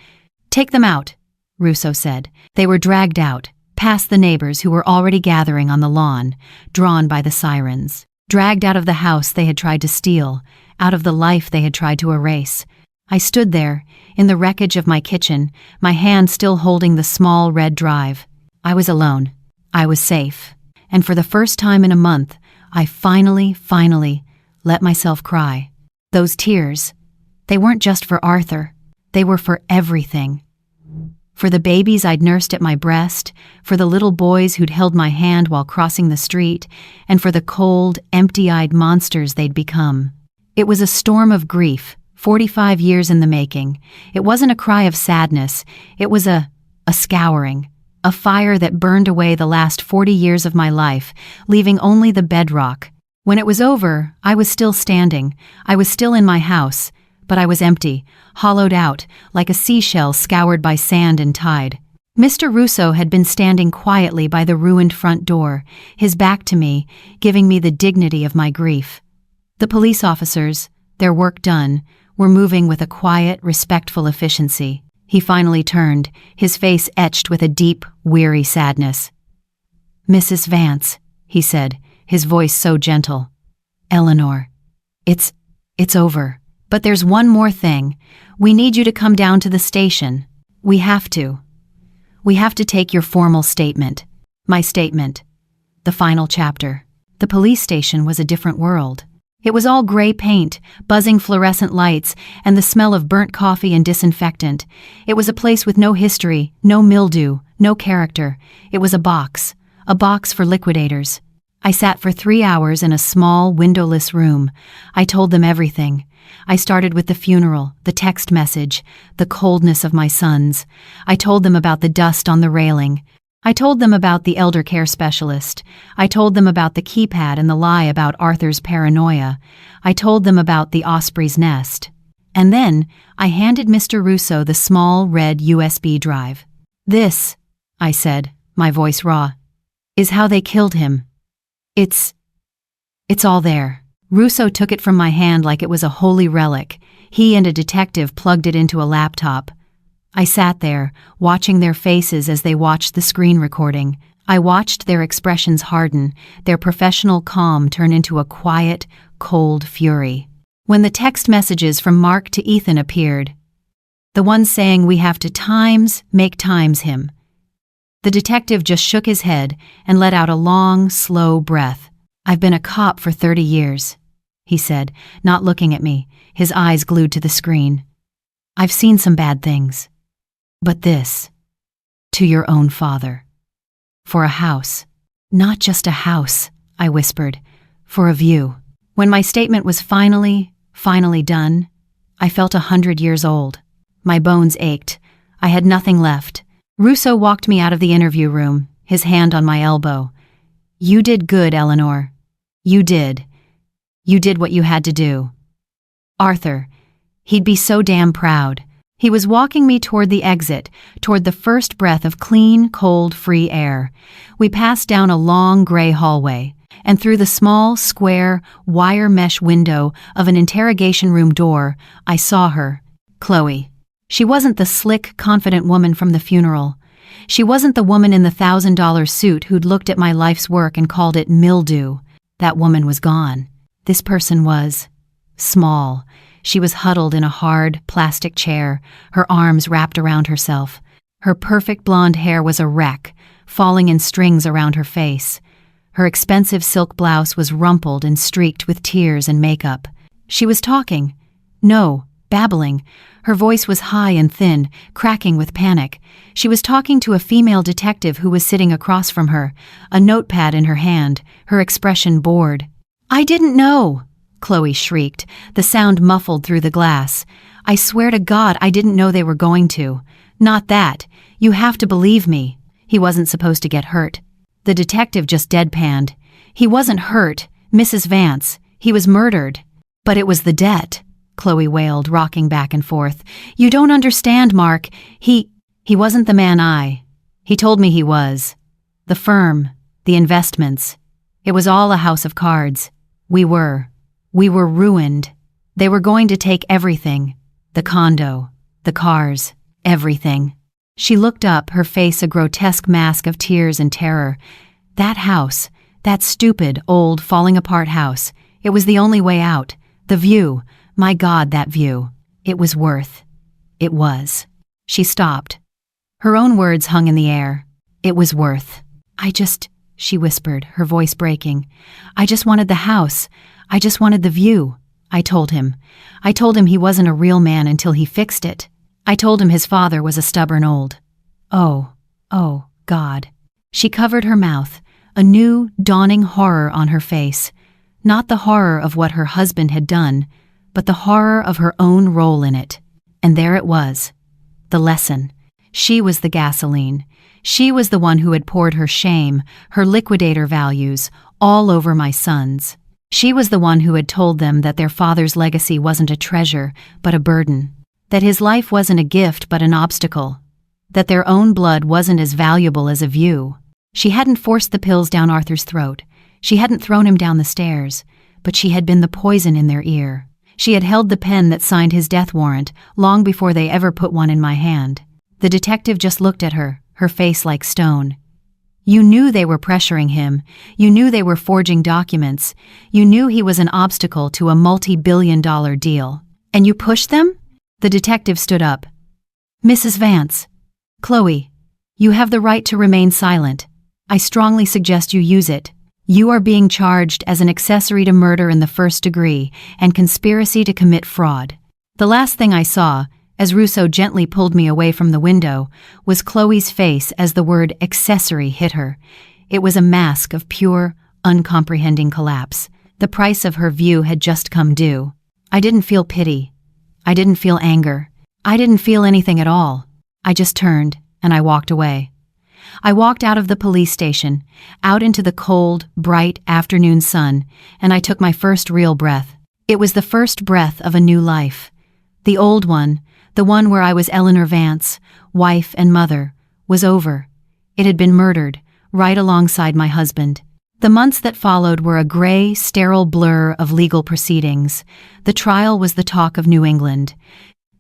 "Take them out," Russo said. They were dragged out, past the neighbors who were already gathering on the lawn, drawn by the sirens. Dragged out of the house they had tried to steal, out of the life they had tried to erase. I stood there, in the wreckage of my kitchen, my hand still holding the small red drive. I was alone. I was safe. And for the first time in a month, I finally let myself cry. Those tears, they weren't just for Arthur. They were for everything. For the babies I'd nursed at my breast, for the little boys who'd held my hand while crossing the street, and for the cold, empty-eyed monsters they'd become. It was a storm of grief, 45 years in the making. It wasn't a cry of sadness. It was a scouring, a fire that burned away the last 40 years of my life, leaving only the bedrock. When it was over, I was still standing. I was still in my house, but I was empty, hollowed out, like a seashell scoured by sand and tide. Mr. Russo had been standing quietly by the ruined front door, his back to me, giving me the dignity of my grief. The police officers, their work done, were moving with a quiet, respectful efficiency. He finally turned, his face etched with a deep, weary sadness. "Mrs. Vance," he said, his voice so gentle. "Eleanor, it's over. But there's one more thing. We need you to come down to the station. We have to. We have to take your formal statement. My statement. The final chapter." The police station was a different world. It was all gray paint, buzzing fluorescent lights, and the smell of burnt coffee and disinfectant. It was a place with no history, no mildew, no character. It was a box for liquidators. I sat for 3 hours in a small, windowless room. I told them everything. I started with the funeral, the text message, the coldness of my sons. I told them about the dust on the railing. I told them about the elder care specialist. I told them about the keypad and the lie about Arthur's paranoia. I told them about the osprey's nest. And then I handed Mr. Russo the small red USB drive. "This," I said, my voice raw, "is how they killed him. It's all there." Russo took it from my hand like it was a holy relic. He and a detective plugged it into a laptop. I sat there, watching their faces as they watched the screen recording. I watched their expressions harden, their professional calm turn into a quiet, cold fury. When the text messages from Mark to Ethan appeared, the one saying we have to make times him, the detective just shook his head and let out a long, slow breath. "I've been a cop for 30 years, he said, not looking at me, his eyes glued to the screen. "I've seen some bad things. But this, to your own father. For a house. Not just a house," I whispered, "for a view." When my statement was finally done, I felt 100 years old. My bones ached. I had nothing left. Russo walked me out of the interview room, his hand on my elbow. "You did good, Eleanor. You did. You did what you had to do." Arthur, he'd be so damn proud. He was walking me toward the exit, toward the first breath of clean, cold, free air. We passed down a long gray hallway, and through the small, square, wire mesh window of an interrogation room door, I saw her, Chloe. She wasn't the slick, confident woman from the funeral. She wasn't the woman in the $1,000 suit who'd looked at my life's work and called it mildew. That woman was gone. This person was small. She was huddled in a hard, plastic chair, her arms wrapped around herself. Her perfect blonde hair was a wreck, falling in strings around her face. Her expensive silk blouse was rumpled and streaked with tears and makeup. She was talking. No, babbling. Her voice was high and thin, cracking with panic. She was talking to a female detective who was sitting across from her, a notepad in her hand, her expression bored. "I didn't know!" Chloe shrieked, the sound muffled through the glass. "I swear to God I didn't know they were going to. Not that. You have to believe me." He wasn't supposed to get hurt. The detective just deadpanned. "He wasn't hurt, Mrs. Vance. He was murdered." "But it was the debt," Chloe wailed, rocking back and forth. "You don't understand, Mark. He wasn't the man He told me he was. The firm, the investments. It was all a house of cards. We were ruined. They were going to take everything. The condo, the cars, everything." She looked up, her face a grotesque mask of tears and terror. That house, that stupid, old, falling-apart house, it was the only way out. The view, my God, that view. It was worth. It was. She stopped. Her own words hung in the air. It was worth. She whispered, her voice breaking. "I just wanted the house. I just wanted the view." I told him he wasn't a real man until he fixed it. I told him his father was a stubborn old. Oh, God. She covered her mouth, a new, dawning horror on her face. Not the horror of what her husband had done, but the horror of her own role in it. And there it was. The lesson. She was the gasoline. She was the one who had poured her shame, her liquidator values, all over my sons. She was the one who had told them that their father's legacy wasn't a treasure, but a burden. That his life wasn't a gift, but an obstacle. That their own blood wasn't as valuable as a view. She hadn't forced the pills down Arthur's throat. She hadn't thrown him down the stairs, but she had been the poison in their ear. She had held the pen that signed his death warrant long before they ever put one in my hand. The detective just looked at her, her face like stone. "You knew they were pressuring him. You knew they were forging documents. You knew he was an obstacle to a multi-billion-dollar deal. And you pushed them?" The detective stood up. "Mrs. Vance. Chloe, you have the right to remain silent. I strongly suggest you use it. You are being charged as an accessory to murder in the first degree and conspiracy to commit fraud." The last thing I saw, as Russo gently pulled me away from the window, was Chloe's face as the word accessory hit her. It was a mask of pure, uncomprehending collapse. The price of her view had just come due. I didn't feel pity. I didn't feel anger. I didn't feel anything at all. I just turned, and I walked away. I walked out of the police station, out into the cold, bright afternoon sun, and I took my first real breath. It was the first breath of a new life. The old one, the one where I was Eleanor Vance, wife and mother, was over. It had been murdered, right alongside my husband. The months that followed were a gray, sterile blur of legal proceedings. The trial was the talk of New England.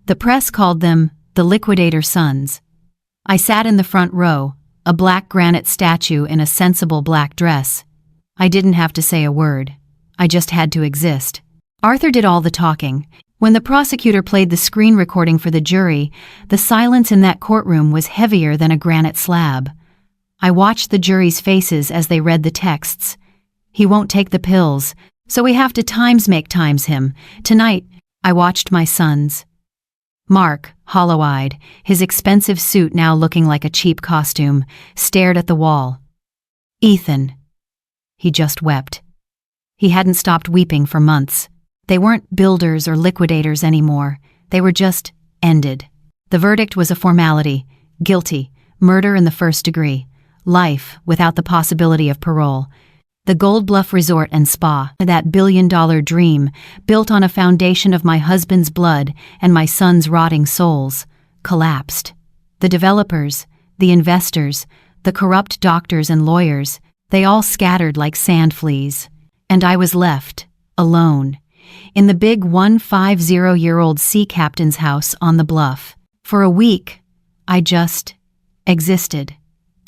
The press called them the Liquidator Sons. I sat in the front row, a black granite statue in a sensible black dress. I didn't have to say a word. I just had to exist. Arthur did all the talking. When the prosecutor played the screen recording for the jury, the silence in that courtroom was heavier than a granite slab. I watched the jury's faces as they read the texts. "He won't take the pills, so we have to make times him. Tonight," I watched my sons. Mark, hollow-eyed, his expensive suit now looking like a cheap costume, stared at the wall. Ethan. He just wept. He hadn't stopped weeping for months. They weren't builders or liquidators anymore. They were just ended. The verdict was a formality. Guilty. Murder in the first degree. Life without the possibility of parole. The Gold Bluff Resort and Spa, that billion-dollar dream, built on a foundation of my husband's blood and my son's rotting souls, collapsed. The developers, the investors, the corrupt doctors and lawyers, they all scattered like sand fleas. And I was left, alone, in the big 150-year-old sea captain's house on the bluff. For a week, I just existed.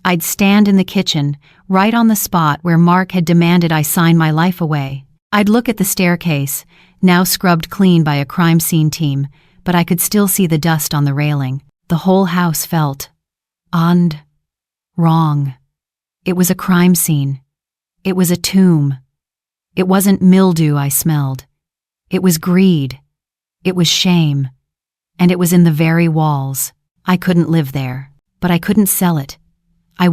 I'd stand in the kitchen, right on the spot where Mark had demanded I sign my life away. I'd look at the staircase, now scrubbed clean by a crime scene team, but I could still see the dust on the railing. The whole house felt wrong. It was a crime scene. It was a tomb. It wasn't mildew I smelled. It was greed. It was shame. And it was in the very walls. I couldn't live there, but I couldn't sell it. I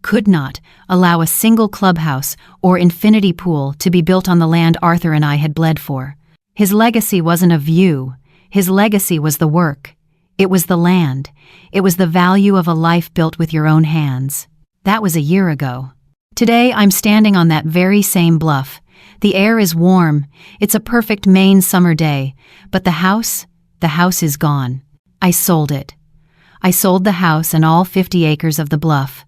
could not allow a single clubhouse or infinity pool to be built on the land Arthur and I had bled for. His legacy wasn't a view. His legacy was the work. It was the land. It was the value of a life built with your own hands. That was a year ago. Today I'm standing on that very same bluff. The air is warm. It's a perfect Maine summer day. But the house is gone. I sold it. I sold the house and all 50 acres of the bluff.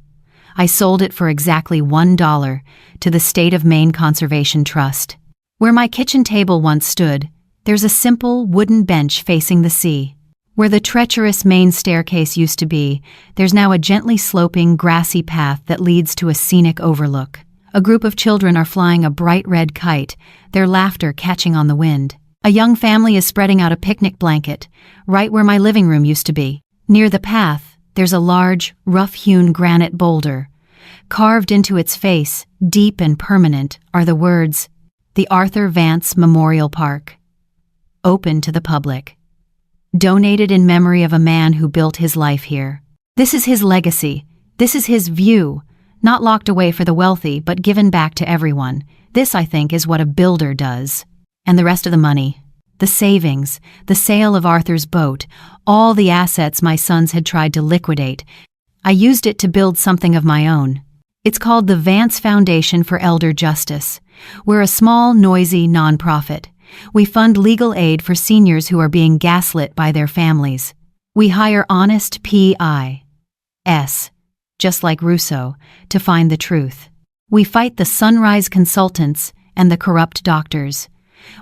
I sold it for exactly $1 to the State of Maine Conservation Trust. Where my kitchen table once stood, there's a simple wooden bench facing the sea. Where the treacherous main staircase used to be, there's now a gently sloping, grassy path that leads to a scenic overlook. A group of children are flying a bright red kite, their laughter catching on the wind. A young family is spreading out a picnic blanket, right where my living room used to be. Near the path, there's a large, rough-hewn granite boulder. Carved into its face, deep and permanent, are the words, "The Arthur Vance Memorial Park. Open to the public. Donated in memory of a man who built his life here." This is his legacy. This is his view. Not locked away for the wealthy, but given back to everyone. This, I think, is what a builder does. And the rest of the money. The savings, the sale of Arthur's boat, all the assets my sons had tried to liquidate. I used it to build something of my own. It's called the Vance Foundation for Elder Justice. We're a small, noisy nonprofit. We fund legal aid for seniors who are being gaslit by their families. We hire honest PIs, just like Rousseau, to find the truth. We fight the sunrise consultants and the corrupt doctors.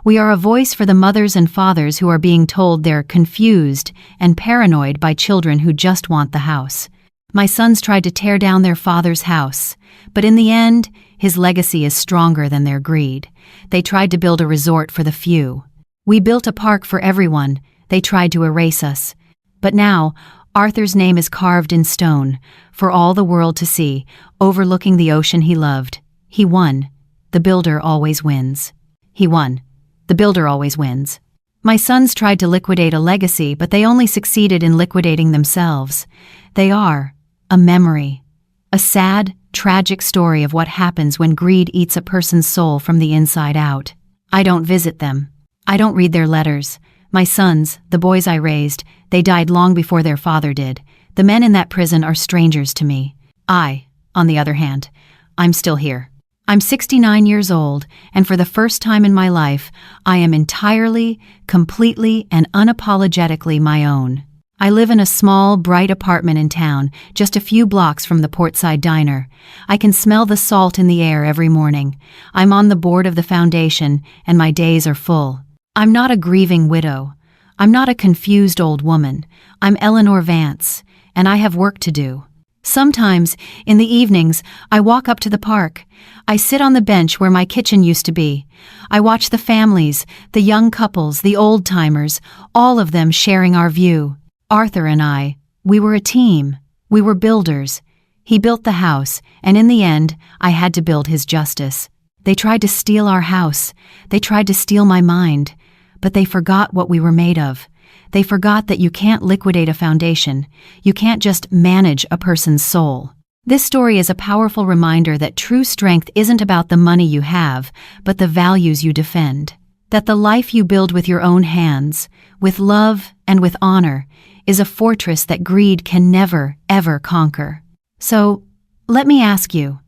We are a voice for the mothers and fathers who are being told they're confused and paranoid by children who just want the house. My sons tried to tear down their father's house, but in the end, his legacy is stronger than their greed. They tried to build a resort for the few. We built a park for everyone. They tried to erase us. But now, Arthur's name is carved in stone, for all the world to see, overlooking the ocean he loved. He won. The builder always wins. He won. The builder always wins. My sons tried to liquidate a legacy, but they only succeeded in liquidating themselves. They are a memory. A sad, tragic story of what happens when greed eats a person's soul from the inside out. I don't visit them. I don't read their letters. My sons, the boys I raised, they died long before their father did. The men in that prison are strangers to me. I, on the other hand, I'm still here. I'm 69 years old, and for the first time in my life, I am entirely, completely, and unapologetically my own. I live in a small, bright apartment in town, just a few blocks from the Portside Diner. I can smell the salt in the air every morning. I'm on the board of the foundation, and my days are full. I'm not a grieving widow. I'm not a confused old woman. I'm Eleanor Vance, and I have work to do. Sometimes, in the evenings, I walk up to the park. I sit on the bench where my kitchen used to be. I watch the families, the young couples, the old-timers, all of them sharing our view. Arthur and I, we were a team. We were builders. He built the house, and in the end, I had to build his justice. They tried to steal our house. They tried to steal my mind. But they forgot what we were made of. They forgot that you can't liquidate a foundation. You can't just manage a person's soul. This story is a powerful reminder that true strength isn't about the money you have, but the values you defend. That the life you build with your own hands, with love and with honor, is a fortress that greed can never, ever conquer. So, let me ask you,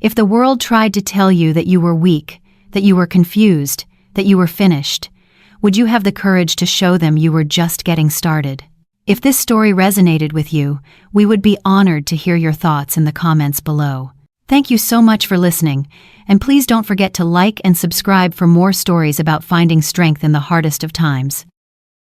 if the world tried to tell you that you were weak, that you were confused, that you were finished, would you have the courage to show them you were just getting started? If this story resonated with you, we would be honored to hear your thoughts in the comments below. Thank you so much for listening, and please don't forget to like and subscribe for more stories about finding strength in the hardest of times.